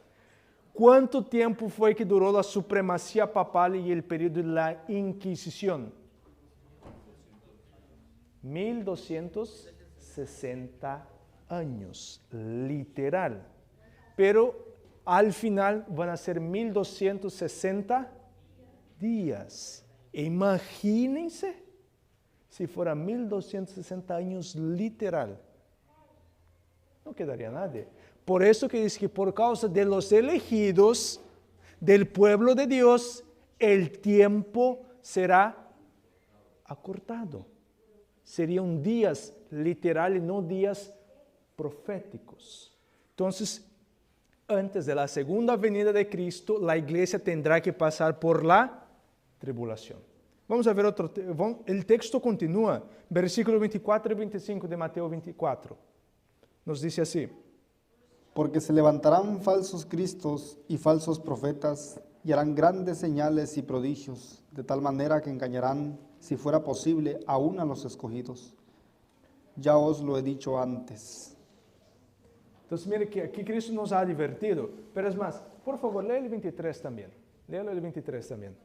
¿Cuánto tiempo fue que duró la supremacía papal y el periodo de la Inquisición? 1260 años, literal. Pero al final van a ser 1260 días. Imagínense si fuera 1260 años literal. No quedaría nadie. Por eso que dice que por causa de los elegidos del pueblo de Dios, el tiempo será acortado. Serían días literales, no días proféticos. Entonces, antes de la segunda venida de Cristo, la iglesia tendrá que pasar por la tribulación. Vamos a ver otro, el texto continúa, versículo 24 y 25 de Mateo 24. Nos dice así. Porque se levantarán falsos cristos y falsos profetas y harán grandes señales y prodigios, de tal manera que engañarán, si fuera posible, aún a los escogidos. Ya os lo he dicho antes. Entonces, mire que aquí Cristo nos ha advertido. Pero es más, por favor, lee el 23 también. Léalo el 23 también.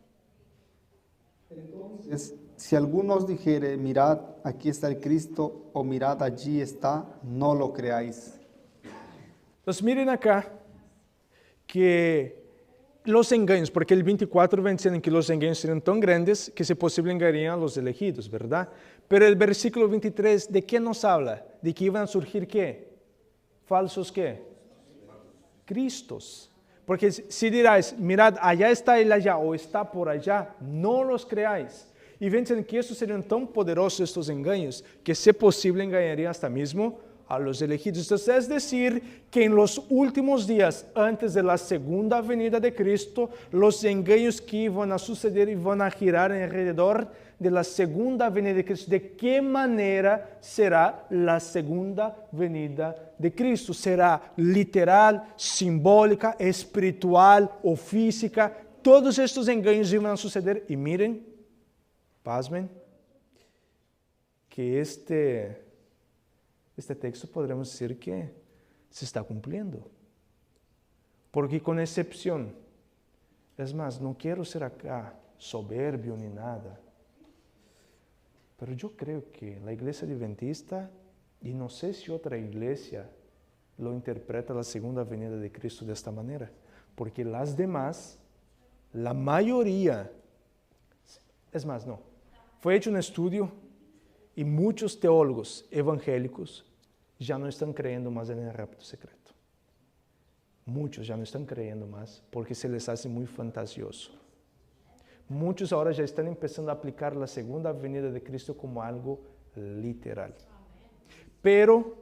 Entonces, si alguno os dijere, mirad, aquí está el Cristo, o mirad, allí está, no lo creáis. Entonces, miren acá que los engaños, porque el 24 ven diciendo que los engaños serían tan grandes que si posible engañarían a los elegidos, ¿verdad? Pero el versículo 23, ¿de qué nos habla? De que iban a surgir ¿qué? ¿Falsos qué? Cristos. Porque si diráis, mirad, allá está él allá o está por allá, no los creáis. Y ven diciendo que estos serían tan poderosos estos engaños que si posible engañarían hasta mismo a los elegidos. Entonces, es decir, que en los últimos días, antes de la segunda venida de Cristo, los engaños que iban a suceder iban a girar alrededor de la segunda venida de Cristo. ¿De qué manera será la segunda venida de Cristo? ¿Será literal, simbólica, espiritual o física? Todos estos engaños iban a suceder. Y miren, pasmen, que este texto podremos decir que se está cumpliendo. Porque con excepción, es más, no quiero ser acá soberbio ni nada, pero yo creo que la iglesia adventista, y no sé si otra iglesia lo interpreta la segunda venida de Cristo de esta manera, porque las demás, la mayoría, es más, no, fue hecho un estudio y muchos teólogos evangélicos ya no están creyendo más en el rapto secreto. Muchos ya no están creyendo más porque se les hace muy fantasioso. Muchos ahora ya están empezando a aplicar la segunda venida de Cristo como algo literal. Pero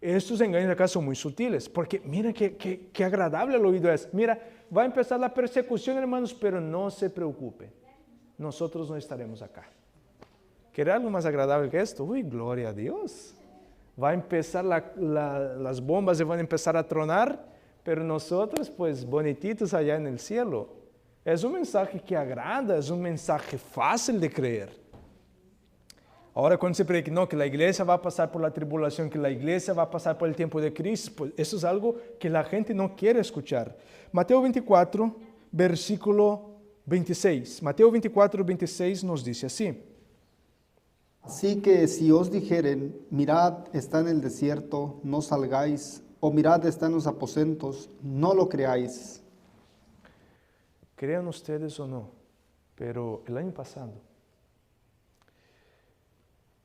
estos engaños acá son muy sutiles, porque mira qué agradable el oído es. Mira, va a empezar la persecución, hermanos, pero no se preocupen. Nosotros no estaremos acá. ¿Quiere algo más agradable que esto? Uy, gloria a Dios. Va a empezar las bombas y van a empezar a tronar, pero nosotros pues bonititos allá en el cielo. Es un mensaje que agrada, es un mensaje fácil de creer. Ahora cuando se predica, no, que la iglesia va a pasar por la tribulación, que la iglesia va a pasar por el tiempo de crisis, pues eso es algo que la gente no quiere escuchar. Mateo 24, versículo 26. Mateo 24, 26 nos dice así. Así que si os dijeren, mirad, está en el desierto, no salgáis, o mirad, está en los aposentos, no lo creáis. Crean ustedes o no, pero el año pasado,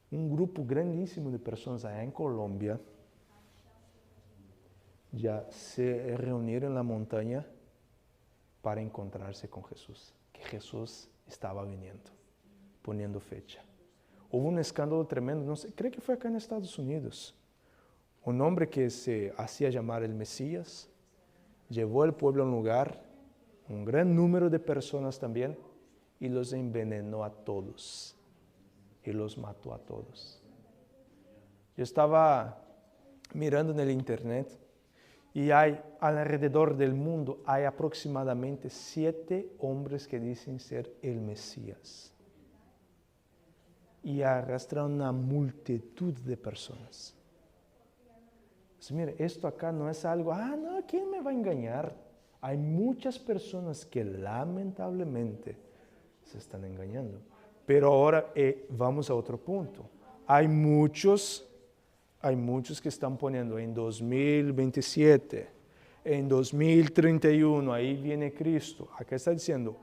un grupo grandísimo de personas allá en Colombia ya se reunieron en la montaña para encontrarse con Jesús, que Jesús estaba viniendo, poniendo fecha. Hubo un escándalo tremendo, no sé, creo que fue acá en Estados Unidos. Un hombre que se hacía llamar el Mesías, llevó al pueblo a un lugar, un gran número de personas también, y los envenenó a todos, y los mató a todos. Yo estaba mirando en el internet, y hay alrededor del mundo, hay aproximadamente 7 hombres que dicen ser el Mesías. Y arrastra una multitud de personas. Pues mire, esto acá no es algo, no, ¿quién me va a engañar? Hay muchas personas que lamentablemente se están engañando. Pero ahora vamos a otro punto. Hay muchos que están poniendo en 2027, en 2031, ahí viene Cristo. Acá está diciendo,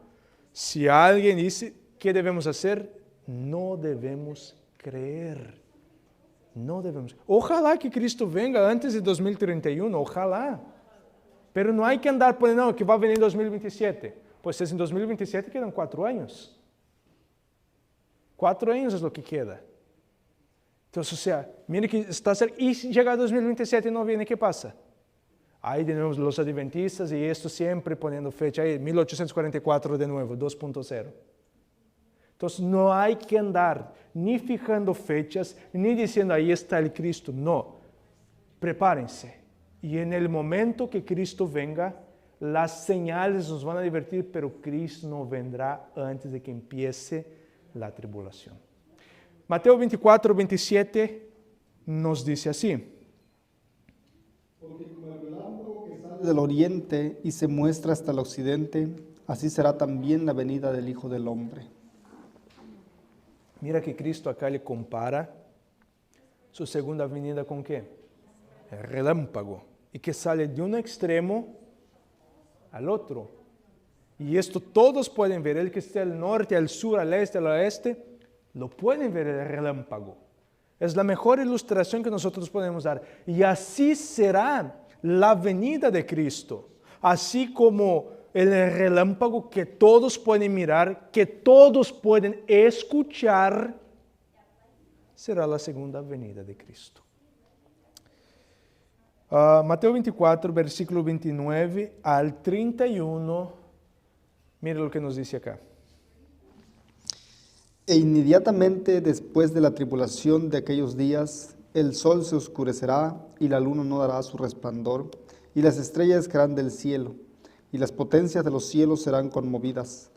si alguien dice, ¿qué debemos hacer? No debemos creer. No debemos. Ojalá que Cristo venga antes de 2031, ojalá. Pero no hay que andar poniendo que va a venir 2027. Pues es en 2027 quedan 4 años. 4 años es lo que queda. Entonces, o sea, mire que está cerca. Y si llega a 2027 y no viene, ¿qué pasa? Ahí de nuevo los adventistas y esto siempre poniendo fecha. Ahí 1844 de nuevo, 2.0. Entonces, no hay que andar ni fijando fechas, ni diciendo, ahí está el Cristo. No. Prepárense. Y en el momento que Cristo venga, las señales nos van a divertir, pero Cristo no vendrá antes de que empiece la tribulación. Mateo 24, 27 nos dice así. Porque como el relámpago que sale del oriente y se muestra hasta el occidente, así será también la venida del Hijo del Hombre. Mira que Cristo acá le compara su segunda venida con ¿qué? El relámpago. Y que sale de un extremo al otro. Y esto todos pueden ver. El que esté al norte, al sur, al este, al oeste, lo pueden ver el relámpago. Es la mejor ilustración que nosotros podemos dar. Y así será la venida de Cristo. Así como el relámpago que todos pueden mirar, que todos pueden escuchar, será la segunda venida de Cristo. Mateo 24, versículo 29 al 31. Mire lo que nos dice acá. E inmediatamente después de la tribulación de aquellos días, el sol se oscurecerá y la luna no dará su resplandor, y las estrellas caerán del cielo, y las potencias de los cielos serán conmovidas.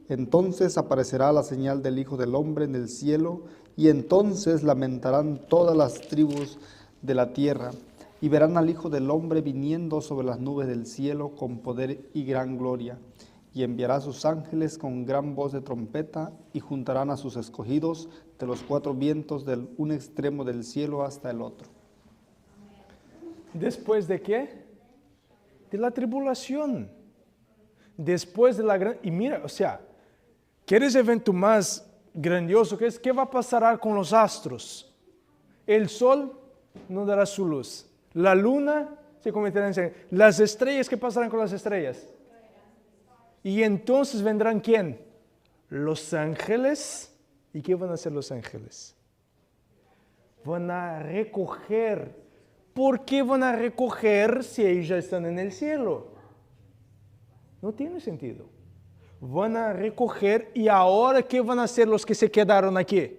Entonces aparecerá la señal del Hijo del Hombre en el cielo, y entonces lamentarán todas las tribus de la tierra, y verán al Hijo del Hombre viniendo sobre las nubes del cielo con poder y gran gloria. Y enviará a sus ángeles con gran voz de trompeta, y juntarán a sus escogidos de los 4 vientos del un extremo del cielo hasta el otro. ¿Después de qué? De la tribulación. Después de la gran... Y mira, o sea, ¿quieres evento más grandioso que es? ¿Qué va a pasar con los astros? El sol no dará su luz. La luna se convertirá en sangre. Las estrellas, ¿qué pasarán con las estrellas? Y entonces vendrán ¿quién? Los ángeles. ¿Y qué van a hacer los ángeles? Van a recoger. ¿Por qué van a recoger si ellos ya están en el cielo? No tiene sentido. Van a recoger y ahora ¿qué van a hacer los que se quedaron aquí?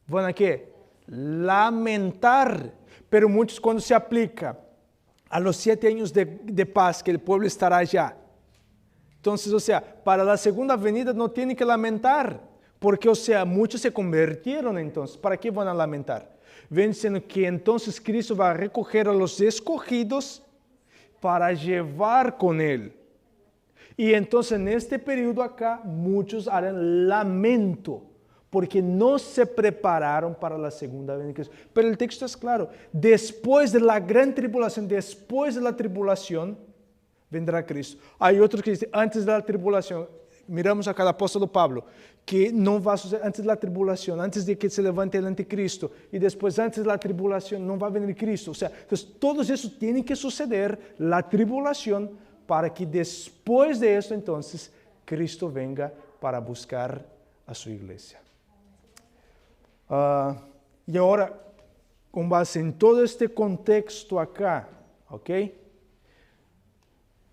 ¿Van a qué? Lamentar. Pero muchos cuando se aplica a los 7 años de paz que el pueblo estará allá. Entonces, o sea, para la segunda venida no tienen que lamentar, porque, o sea, muchos se convirtieron entonces. ¿Para qué van a lamentar? Ven diciendo que entonces Cristo va a recoger a los escogidos para llevar con Él. Y entonces en este periodo acá, muchos harán lamento, porque no se prepararon para la segunda venida de Cristo. Pero el texto es claro, después de la gran tribulación, después de la tribulación, vendrá Cristo. Hay otros que dicen, antes de la tribulación, miramos acá al apóstol Pablo, que no va a suceder antes de la tribulación, antes de que se levante el anticristo, y después antes de la tribulación no va a venir Cristo. O sea, entonces todos esos tienen que suceder, la tribulación, para que después de eso entonces Cristo venga para buscar a su iglesia. Y ahora, con base en todo este contexto acá, ¿ok?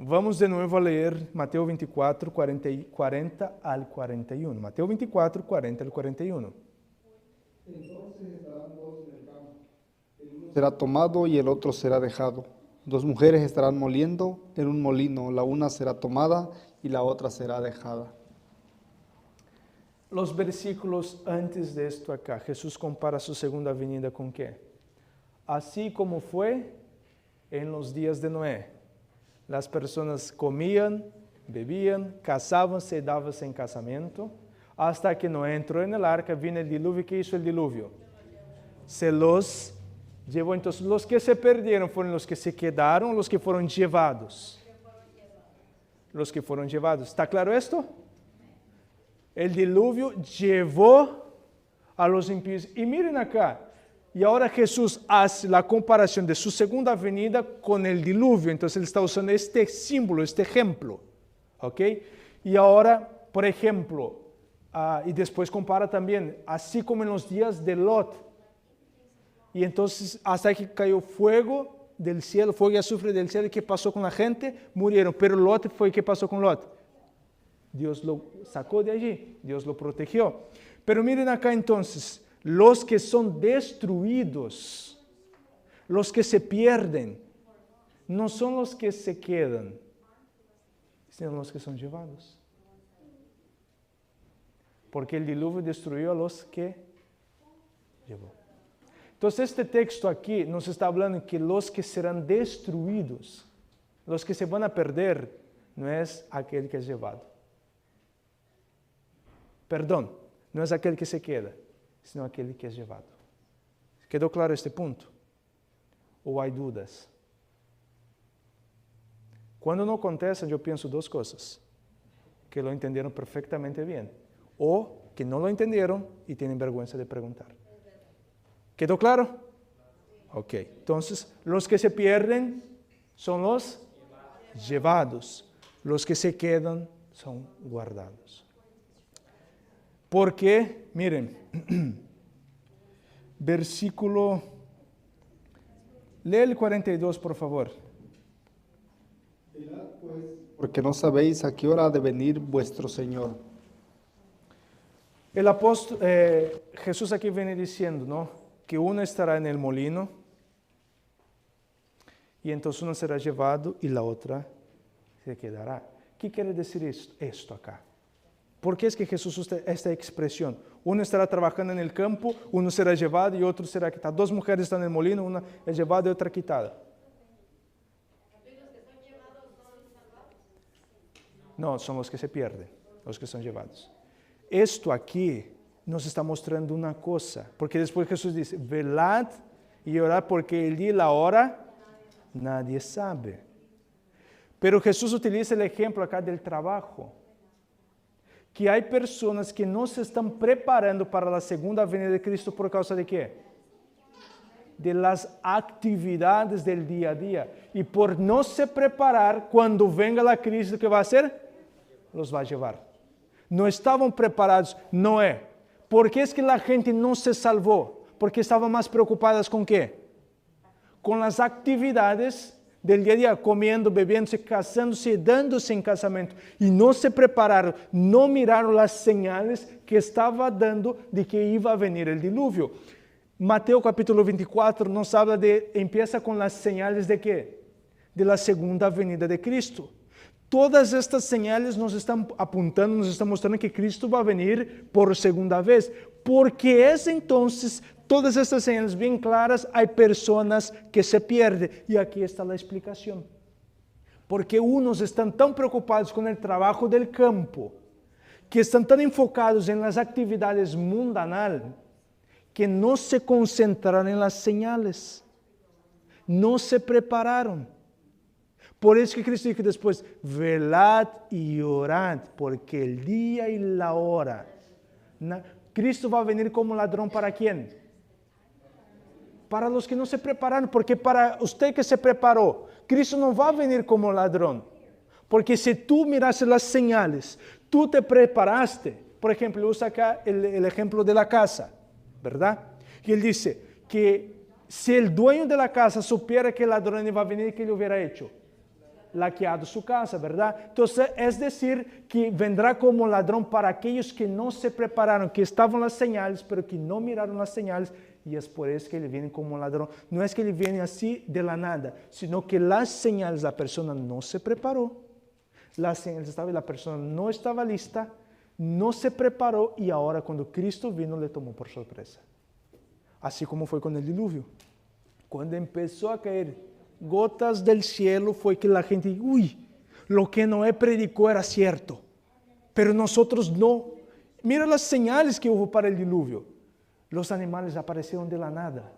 Vamos de nuevo a leer Mateo 24, 40 al 41. Mateo 24, 40 al 41. Entonces estarán 2 en el campo. El uno será tomado y el otro será dejado. 2 mujeres estarán moliendo en un molino. La una será tomada y la otra será dejada. Los versículos antes de esto acá, Jesús compara su segunda venida con ¿qué? Así como fue en los días de Noé. Las personas comían, bebían, casaban-se, davam-se en casamiento, hasta que Noé entró en el arca, vino el diluvio. ¿Qué hizo el diluvio? Se los llevó. Entonces, los que se perdieron fueron los que se quedaron, los que fueron llevados. Los que fueron llevados. ¿Está claro esto? El diluvio llevó a los impíos. Y miren acá. Y ahora Jesús hace la comparación de su segunda venida con el diluvio. Entonces él está usando este símbolo, este ejemplo. ¿Ok? Y ahora, por ejemplo, y después compara también, así como en los días de Lot. Y entonces, hasta que cayó fuego del cielo, fuego y azufre del cielo, ¿qué pasó con la gente? Murieron. Pero Lot ¿qué pasó con Lot? Dios lo sacó de allí, Dios lo protegió. Pero miren acá entonces, los que son destruidos, los que se pierden, no son los que se quedan, sino los que son llevados. Porque el diluvio destruyó a los que llevó. Entonces este texto aquí nos está hablando que los que serán destruidos, los que se van a perder, no es aquel que es llevado. Perdón, no es aquel que se queda, sino aquel que es llevado. ¿Quedó claro este punto? ¿O hay dudas? Cuando no contestan, yo pienso dos cosas. Que lo entendieron perfectamente bien. O que no lo entendieron y tienen vergüenza de preguntar. ¿Quedó claro? Ok. Entonces, los que se pierden son los llevados. Los que se quedan son guardados. Porque, miren, versículo, lee el 42, por favor. Porque no sabéis a qué hora ha de venir vuestro Señor. El apóstol, Jesús aquí viene diciendo, ¿no? Que uno estará en el molino y entonces uno será llevado y la otra se quedará. ¿Qué quiere decir esto acá? ¿Por qué es que Jesús usa esta expresión? Uno estará trabajando en el campo, uno será llevado y otro será quitado. Dos mujeres están en el molino, una es llevada y otra quitada. No, son los que se pierden, los que son llevados. Esto aquí nos está mostrando una cosa, porque después Jesús dice, velad y orad porque el día y la hora nadie sabe. Pero Jesús utiliza el ejemplo acá del trabajo. Que hay personas que no se están preparando para la segunda venida de Cristo por causa de qué? De las actividades del día a día. Y por no se preparar, cuando venga la crisis, ¿qué va a hacer? Los va a llevar. No estaban preparados. Noé. ¿Por qué es que la gente no se salvó? Porque estaban más preocupadas con qué? Con las actividades del día a día, comiendo, bebiendo, casándose, dándose en casamento. Y no se prepararon, no miraron las señales que estaba dando de que iba a venir el diluvio. Mateo capítulo 24 nos habla empieza con las señales de qué? De la segunda venida de Cristo. Todas estas señales nos están apuntando, nos están mostrando que Cristo va a venir por segunda vez. Porque es entonces, todas estas señales bien claras, hay personas que se pierden. Y aquí está la explicación. Porque unos están tan preocupados con el trabajo del campo, que están tan enfocados en las actividades mundanales, que no se concentraron en las señales. No se prepararon. Por eso que Cristo dijo después, velad y orad, porque el día y la hora. Cristo va a venir como ladrón ¿para quién? Para los que no se prepararon, porque para usted que se preparó, Cristo no va a venir como ladrón. Porque si tú miraste las señales, tú te preparaste. Por ejemplo, usa acá el ejemplo de la casa, ¿verdad? Y él dice que si el dueño de la casa supiera que el ladrón iba a venir, ¿qué le hubiera hecho? Laqueado su casa, ¿verdad? Entonces, es decir, que vendrá como ladrón para aquellos que no se prepararon, que estaban las señales, pero que no miraron las señales, y es por eso que ele viene como ladrón. No es que ele viene así de la nada, sino que las señales, la persona no se preparó, las señales estaban y la persona no estaba lista, no se preparó, y ahora cuando Cristo vino le tomó por sorpresa. Así como fue con el diluvio. Cuando empezó a caer gotas del cielo, fue que la gente, lo que Noé predicó era cierto, pero nosotros no. Mira las señales que hubo para el diluvio. Los animales aparecieron de la nada.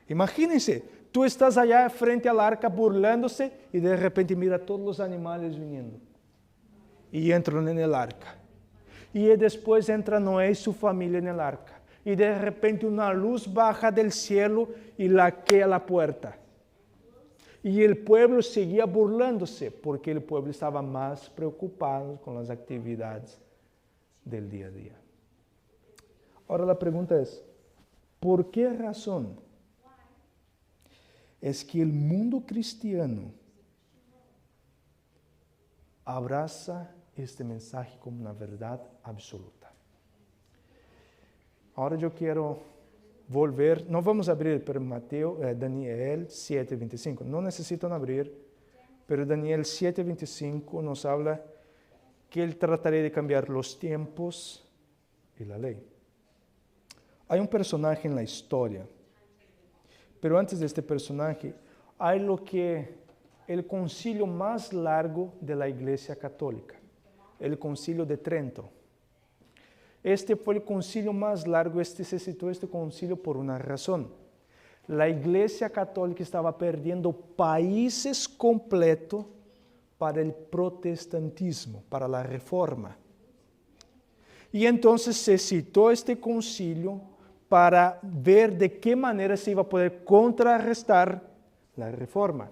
Imagínense, tú estás allá frente al arca burlándose y de repente mira todos los animales viniendo y entran en el arca. Y después entra Noé y su familia en el arca. Y de repente una luz baja del cielo y laquea la puerta. Y el pueblo seguía burlándose porque el pueblo estaba más preocupado con las actividades del día a día. Ahora la pregunta es, ¿por qué razón es que el mundo cristiano abraza este mensaje como una verdad absoluta? Ahora yo quiero volver, no vamos a abrir, pero Daniel 7:25, no necesitan abrir, pero Daniel 7:25 nos habla que él trataría de cambiar los tiempos y la ley. Hay un personaje en la historia, pero antes de este personaje hay el concilio más largo de la Iglesia Católica, el Concilio de Trento. Este fue el concilio más largo, se citó este concilio por una razón. La Iglesia Católica estaba perdiendo países completos para el protestantismo, para la reforma. Y entonces se citó este concilio para ver de qué manera se iba a poder contrarrestar la reforma.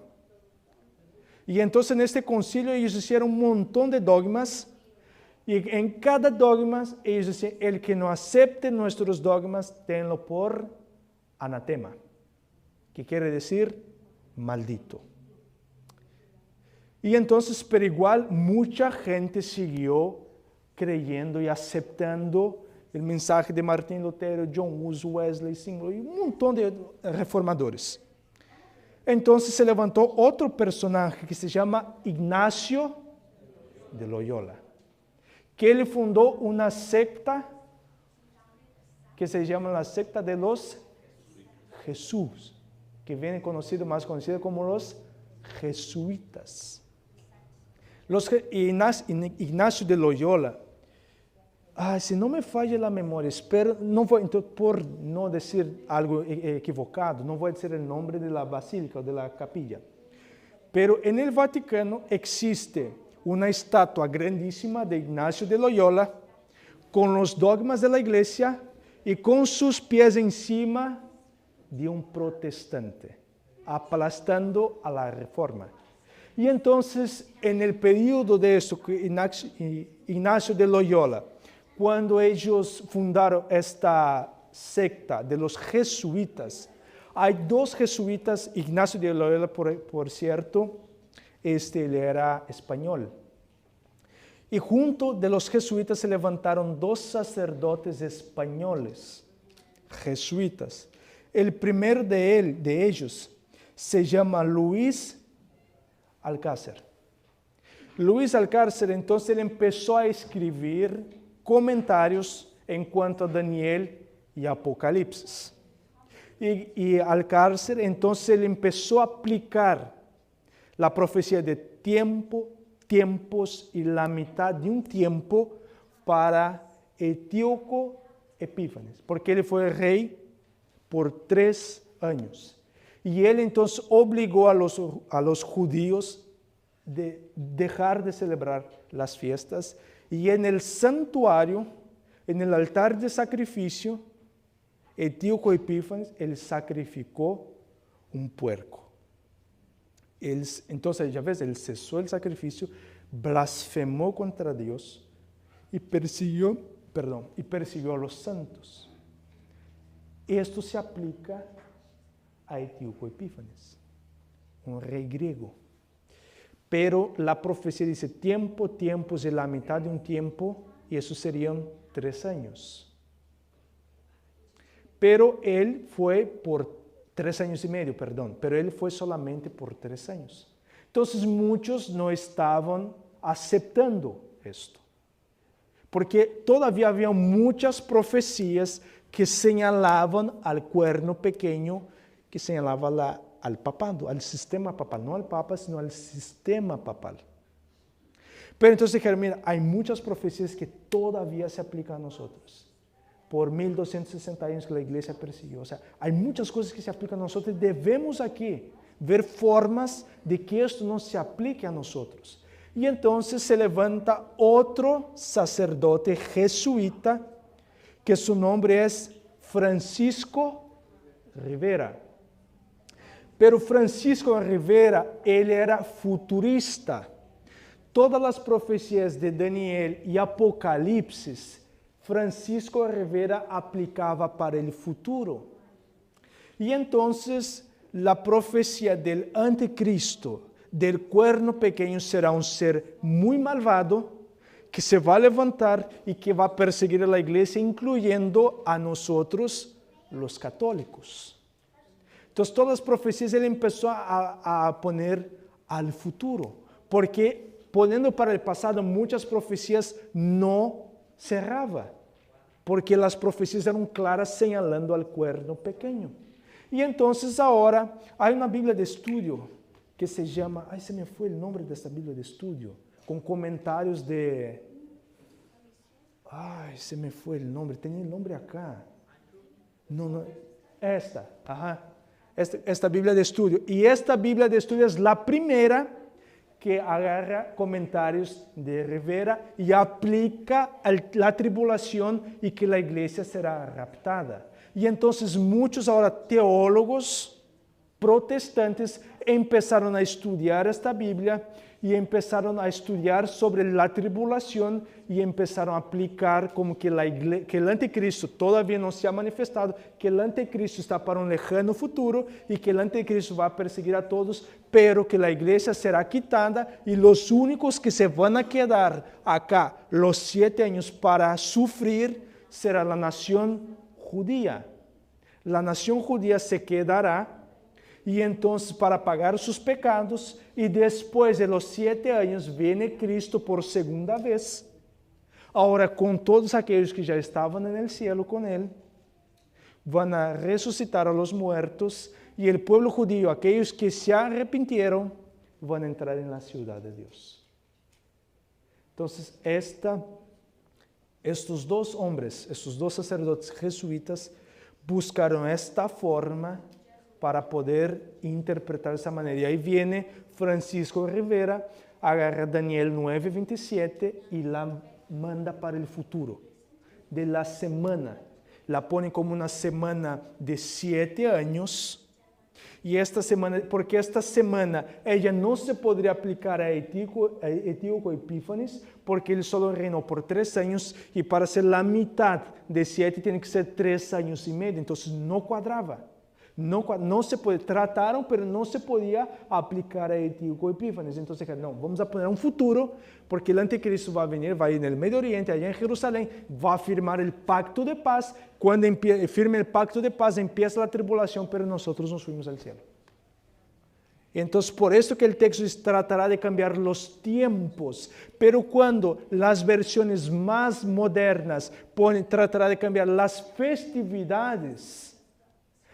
Y entonces en este concilio ellos hicieron un montón de dogmas, y en cada dogma ellos decían, el que no acepte nuestros dogmas, tenlo por anatema, que quiere decir maldito. Y entonces, pero igual, mucha gente siguió creyendo y aceptando el mensaje de Martín Lutero, John Hus, Wesley, Zwingli y un montón de reformadores. Entonces se levantó otro personaje que se llama Ignacio de Loyola, que él fundó una secta que se llama la secta de los Jesús, que viene más conocido como los jesuitas. Ignacio de Loyola, si no me falla la memoria, espero, por no decir algo equivocado, no voy a decir el nombre de la basílica o de la capilla, pero en el Vaticano existe una estatua grandísima de Ignacio de Loyola con los dogmas de la iglesia y con sus pies encima de un protestante, aplastando a la reforma. Y entonces, en el periodo de eso, Ignacio de Loyola, cuando ellos fundaron esta secta de los jesuitas, hay dos jesuitas, Ignacio de Loyola, por cierto, él era español. Y junto de los jesuitas se levantaron dos sacerdotes españoles, jesuitas. El primero de ellos se llama Luis Alcácer. Luis Alcácer, entonces, él empezó a escribir comentarios en cuanto a Daniel y Apocalipsis. Y Alcácer, entonces, él empezó a aplicar la profecía de tiempos y la mitad de un tiempo para Antíoco Epífanes, porque él fue rey por 3 años. Y él entonces obligó a los judíos de dejar de celebrar las fiestas, y en el santuario, en el altar de sacrificio, Antíoco Epífanes, él sacrificó un puerco. Entonces, ya ves, él cesó el sacrificio, blasfemó contra Dios y persiguió a los santos. Esto se aplica a Antíoco Epífanes, un rey griego. Pero la profecía dice tiempos y la mitad de un tiempo, y eso serían 3 años. Pero él fue por 3 años y medio, pero él fue solamente por 3 años. Entonces muchos no estaban aceptando esto, porque todavía había muchas profecías que señalaban al cuerno pequeño, que señalaba al papado, al sistema papal, no al papa, sino al sistema papal. Pero entonces dijeron, mira, hay muchas profecías que todavía se aplican a nosotros. Por 1260 años que la iglesia persiguió. O sea, hay muchas cosas que se aplican a nosotros y debemos aquí ver formas de que esto no se aplique a nosotros. Y entonces se levanta otro sacerdote jesuita, que su nombre es Francisco Rivera. Pero Francisco Rivera, él era futurista. Todas las profecías de Daniel y Apocalipsis, Francisco Rivera aplicaba para el futuro. Y entonces la profecía del anticristo, del cuerno pequeño, será un ser muy malvado, que se va a levantar y que va a perseguir a la iglesia, incluyendo a nosotros, los católicos. Entonces todas las profecías él empezó a poner al futuro, porque poniendo para el pasado muchas profecías no cerraba, porque las profecías eran claras señalando al cuerno pequeño. Y entonces ahora hay una Biblia de estudio que se llama, se me fue el nombre de esta Biblia de estudio, con comentarios de, se me fue el nombre, tenía el nombre acá. No, esta Biblia de estudio. Y esta Biblia de estudio es la primera que agarra comentarios de Rivera y aplica la tribulación y que la iglesia será raptada. Y entonces muchos ahora teólogos protestantes empezaron a estudiar esta Biblia y empezaron a estudiar sobre la tribulación y empezaron a aplicar como que el anticristo todavía no se ha manifestado, que el anticristo está para un lejano futuro y que el anticristo va a perseguir a todos, pero que la iglesia será quitada y los únicos que se van a quedar acá los 7 años para sufrir será la nación judía. La nación judía se quedará y entonces para pagar sus pecados, y después de los 7 años viene Cristo por segunda vez, ahora con todos aquellos que ya estaban en el cielo con él, van a resucitar a los muertos, y el pueblo judío, aquellos que se arrepintieron, van a entrar en la ciudad de Dios. Entonces estos dos hombres, estos dos sacerdotes jesuitas, buscaron esta forma para poder interpretar de esa manera. Y ahí viene Francisco Rivera, agarra Daniel 9:27 y la manda para el futuro, de la semana. La pone como una semana de 7 años. Y esta semana, porque esta semana ella no se podría aplicar a Etíoco Epífanes, porque él solo reinó por 3 años, y para ser la mitad de 7 tiene que ser 3 años y medio, entonces no cuadraba. No se puede, trataron, pero no se podía aplicar a Etíoco Epífanes. Entonces, no, vamos a poner un futuro, porque el anticristo va a venir, va a ir en el Medio Oriente, allá en Jerusalén, va a firmar el pacto de paz. Cuando firme el pacto de paz, empieza la tribulación, pero nosotros nos fuimos al cielo. Entonces, por eso que el texto tratará de cambiar los tiempos, pero cuando las versiones más modernas tratará de cambiar las festividades,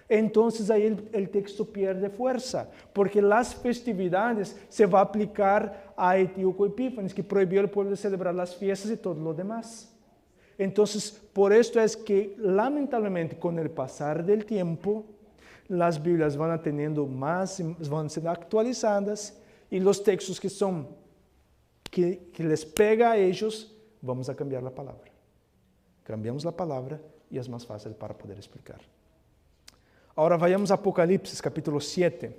entonces ahí el texto pierde fuerza, porque las festividades se va a aplicar a Etíoco Epífanes, que prohibió al pueblo de celebrar las fiestas y todo lo demás. Entonces, por esto es que lamentablemente con el pasar del tiempo, las Biblias van van siendo actualizadas, y los textos que les pega a ellos, vamos a cambiar la palabra. Cambiamos la palabra y es más fácil para poder explicar. Ahora vayamos a Apocalipsis capítulo 7,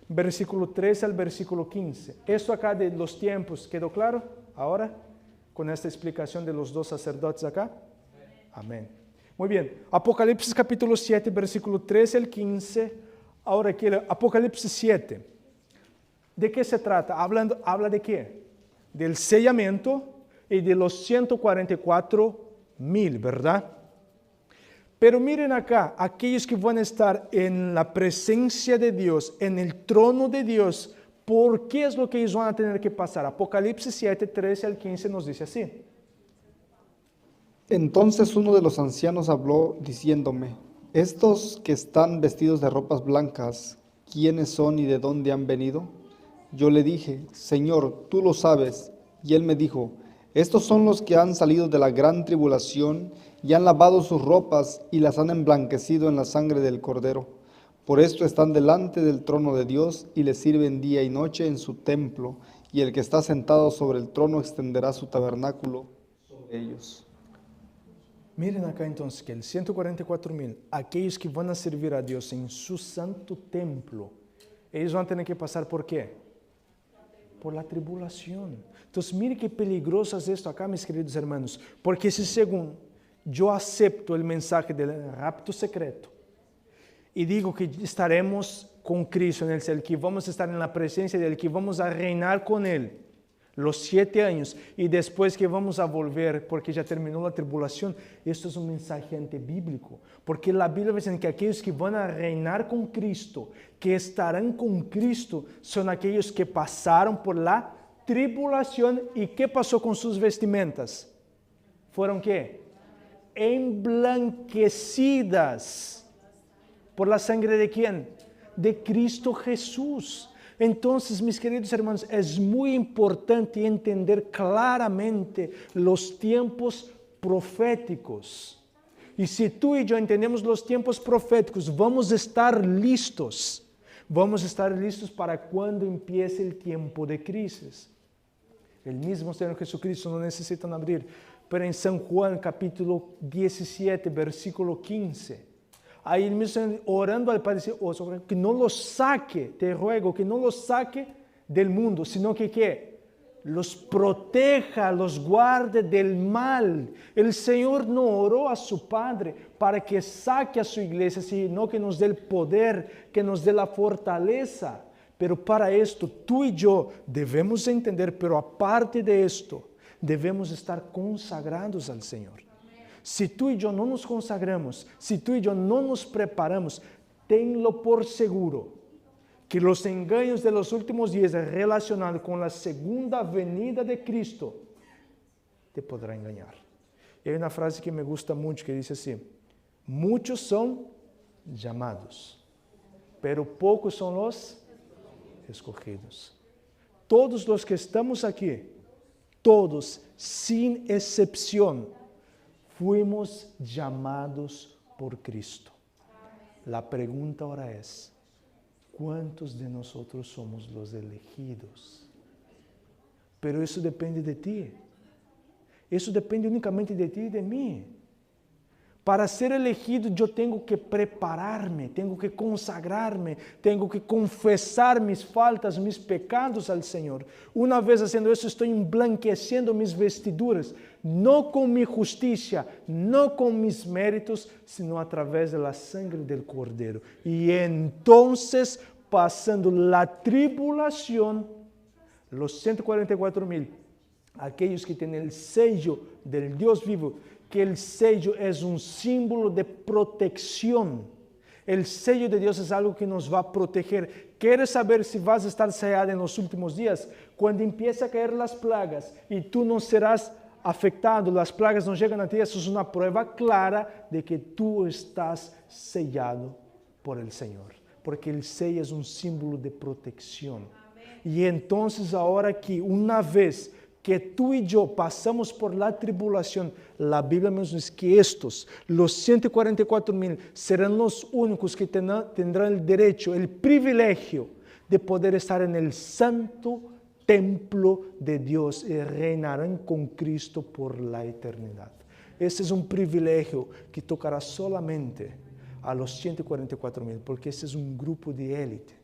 versículo 13 al versículo 15. Esto acá de los tiempos, ¿quedó claro ahora con esta explicación de los dos sacerdotes acá? Amén. Muy bien, Apocalipsis capítulo 7, versículo 13 al 15. Ahora aquí, Apocalipsis 7. ¿De qué se trata? ¿Habla de qué? Del sellamiento y de los 144,000, ¿verdad? Pero miren acá, aquellos que van a estar en la presencia de Dios, en el trono de Dios, ¿por qué es lo que ellos van a tener que pasar? Apocalipsis 7, 13 al 15 nos dice así. Entonces uno de los ancianos habló diciéndome, estos que están vestidos de ropas blancas, ¿quiénes son y de dónde han venido? Yo le dije, Señor, tú lo sabes. Y él me dijo, estos son los que han salido de la gran tribulación y han lavado sus ropas y las han emblanquecido en la sangre del Cordero. Por esto están delante del trono de Dios y le sirven día y noche en su templo, y el que está sentado sobre el trono extenderá su tabernáculo sobre ellos. Miren acá entonces que el 144,000, aquellos que van a servir a Dios en su santo templo, ellos van a tener que pasar ¿por qué? Por la tribulación. Entonces, mire qué peligroso es esto acá, mis queridos hermanos, porque si según yo acepto el mensaje del rapto secreto y digo que estaremos con Cristo en el cielo, que vamos a estar en la presencia de Él, que vamos a reinar con Él los 7 años y después que vamos a volver porque ya terminó la tribulación, esto es un mensaje antibíblico, porque la Biblia dice que aquellos que van a reinar con Cristo, que estarán con Cristo, son aquellos que pasaron por la tribulación. ¿Y qué pasó con sus vestimentas? ¿Fueron qué? Emblanquecidas. ¿Por la sangre de quién? De Cristo Jesús. Entonces, mis queridos hermanos, es muy importante entender claramente los tiempos proféticos. Y si tú y yo entendemos los tiempos proféticos, vamos a estar listos. Vamos a estar listos para cuando empiece el tiempo de crisis. El mismo Señor Jesucristo no necesitan abrir, pero en San Juan capítulo 17, versículo 15, ahí el mismo orando al Padre, dice, que no los saque, te ruego, que no los saque del mundo, sino que los proteja, los guarde del mal. El Señor no oró a su Padre para que saque a su iglesia, sino que nos dé el poder, que nos dé la fortaleza. Pero para esto, tú y yo debemos entender, pero aparte de esto, debemos estar consagrados al Señor. Si tú y yo no nos consagramos, si tú y yo no nos preparamos, tenlo por seguro que los engaños de los últimos días relacionados con la segunda venida de Cristo te podrán engañar. Y hay una frase que me gusta mucho que dice así: muchos son llamados, pero pocos son los escogidos. Todos los que estamos aquí, todos, sin excepción, fuimos llamados por Cristo. La pregunta ahora es, ¿cuántos de nosotros somos los elegidos? Pero eso depende de ti. Eso depende únicamente de ti y de mí. Para ser elegido yo tengo que prepararme, tengo que consagrarme, tengo que confesar mis faltas, mis pecados al Señor. Una vez haciendo eso estoy emblanqueciendo mis vestiduras, no con mi justicia, no con mis méritos, sino a través de la sangre del Cordero. Y entonces, pasando la tribulación, los 144,000, aquellos que tienen el sello del Dios vivo, que el sello es un símbolo de protección. El sello de Dios es algo que nos va a proteger. ¿Quieres saber si vas a estar sellado en los últimos días? Cuando empiecen a caer las plagas y tú no serás afectado, las plagas no llegan a ti, eso es una prueba clara de que tú estás sellado por el Señor. Porque el sello es un símbolo de protección. Y entonces ahora que una vez que tú y yo pasamos por la tribulación, la Biblia nos dice que estos, los 144,000, serán los únicos que tendrán el derecho, el privilegio de poder estar en el santo templo de Dios y reinarán con Cristo por la eternidad. Ese es un privilegio que tocará solamente a los 144,000, porque ese es un grupo de élite.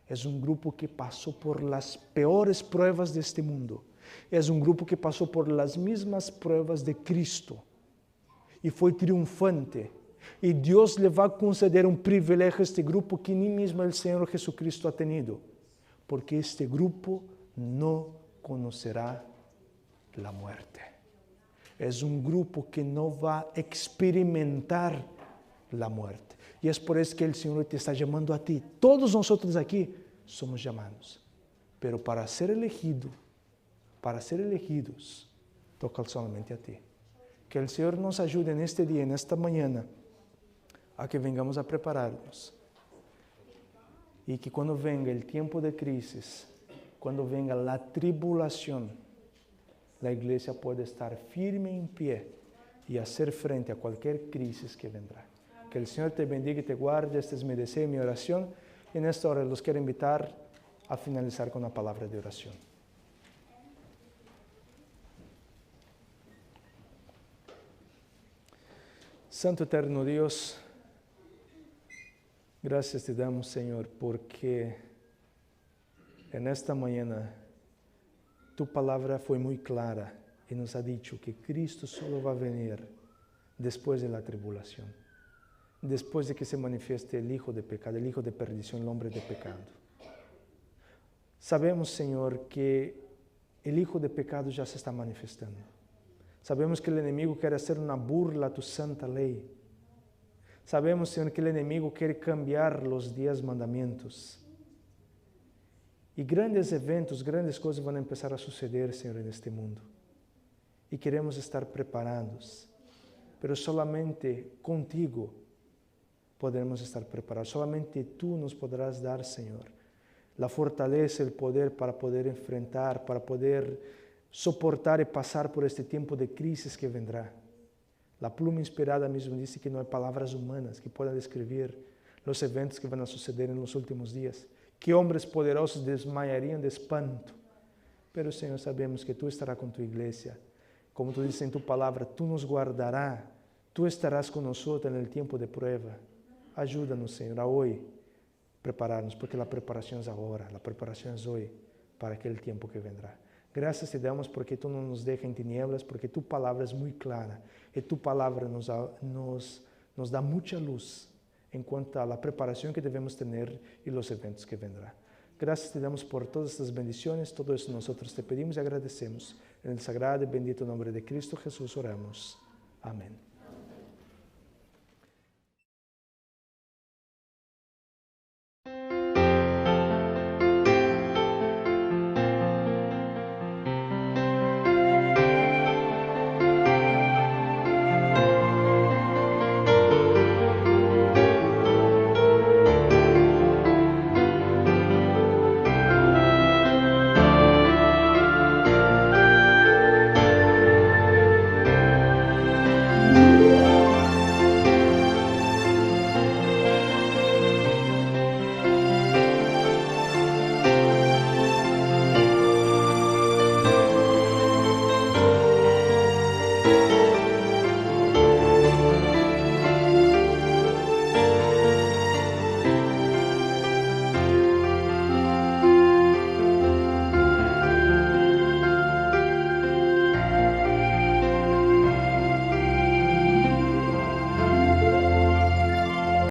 Es un grupo que pasó por las peores pruebas de este mundo. Es un grupo que pasó por las mismas pruebas de Cristo y fue triunfante. Y Dios le va a conceder un privilegio a este grupo que ni mismo el Señor Jesucristo ha tenido, porque este grupo no conocerá la muerte. Es un grupo que no va a experimentar la muerte. Y es por eso que el Señor te está llamando a ti. Todos nosotros aquí somos llamados, pero para ser elegidos, toca solamente a ti. Que el Señor nos ayude en este día, en esta mañana, a que vengamos a prepararnos. Y que cuando venga el tiempo de crisis, cuando venga la tribulación, la iglesia pueda estar firme en pie y hacer frente a cualquier crisis que vendrá. Que el Señor te bendiga y te guarde. Este es mi deseo y mi oración. Y en esta hora los quiero invitar a finalizar con una palabra de oración. Santo eterno Dios, Gracias te damos, Señor, porque en esta mañana tu palabra fue muy clara y nos ha dicho que Cristo solo va a venir después de la tribulación, después de que se manifieste el Hijo de pecado, el Hijo de perdición, el hombre de pecado. Sabemos, Señor, que el Hijo de pecado ya se está manifestando. Sabemos que el enemigo quiere hacer una burla a tu santa ley. Sabemos, Señor, que el enemigo quiere cambiar los 10 mandamientos. Y grandes eventos, grandes cosas van a empezar a suceder, Señor, en este mundo. Y queremos estar preparados. Pero solamente contigo podremos estar preparados. Solamente tú nos podrás dar, Señor, la fortaleza, el poder para poder enfrentar, para poder soportar y pasar por este tiempo de crisis que vendrá. La pluma inspirada mismo dice que no hay palabras humanas que puedan describir los eventos que van a suceder en los últimos días. Que hombres poderosos desmayarían de espanto. Pero, Señor, sabemos que tú estarás con tu iglesia. Como tú dices en tu palabra, tú nos guardarás. Tú estarás con nosotros en el tiempo de prueba. Ayúdanos, Señor, a hoy prepararnos, porque la preparación es ahora, la preparación es hoy para aquel tiempo que vendrá. Gracias te damos porque tú no nos dejas en tinieblas, porque tu palabra es muy clara y tu palabra nos da mucha luz en cuanto a la preparación que debemos tener y los eventos que vendrán. Gracias te damos por todas estas bendiciones, todo eso nosotros te pedimos y agradecemos. En el sagrado y bendito nombre de Cristo Jesús oramos. Amén.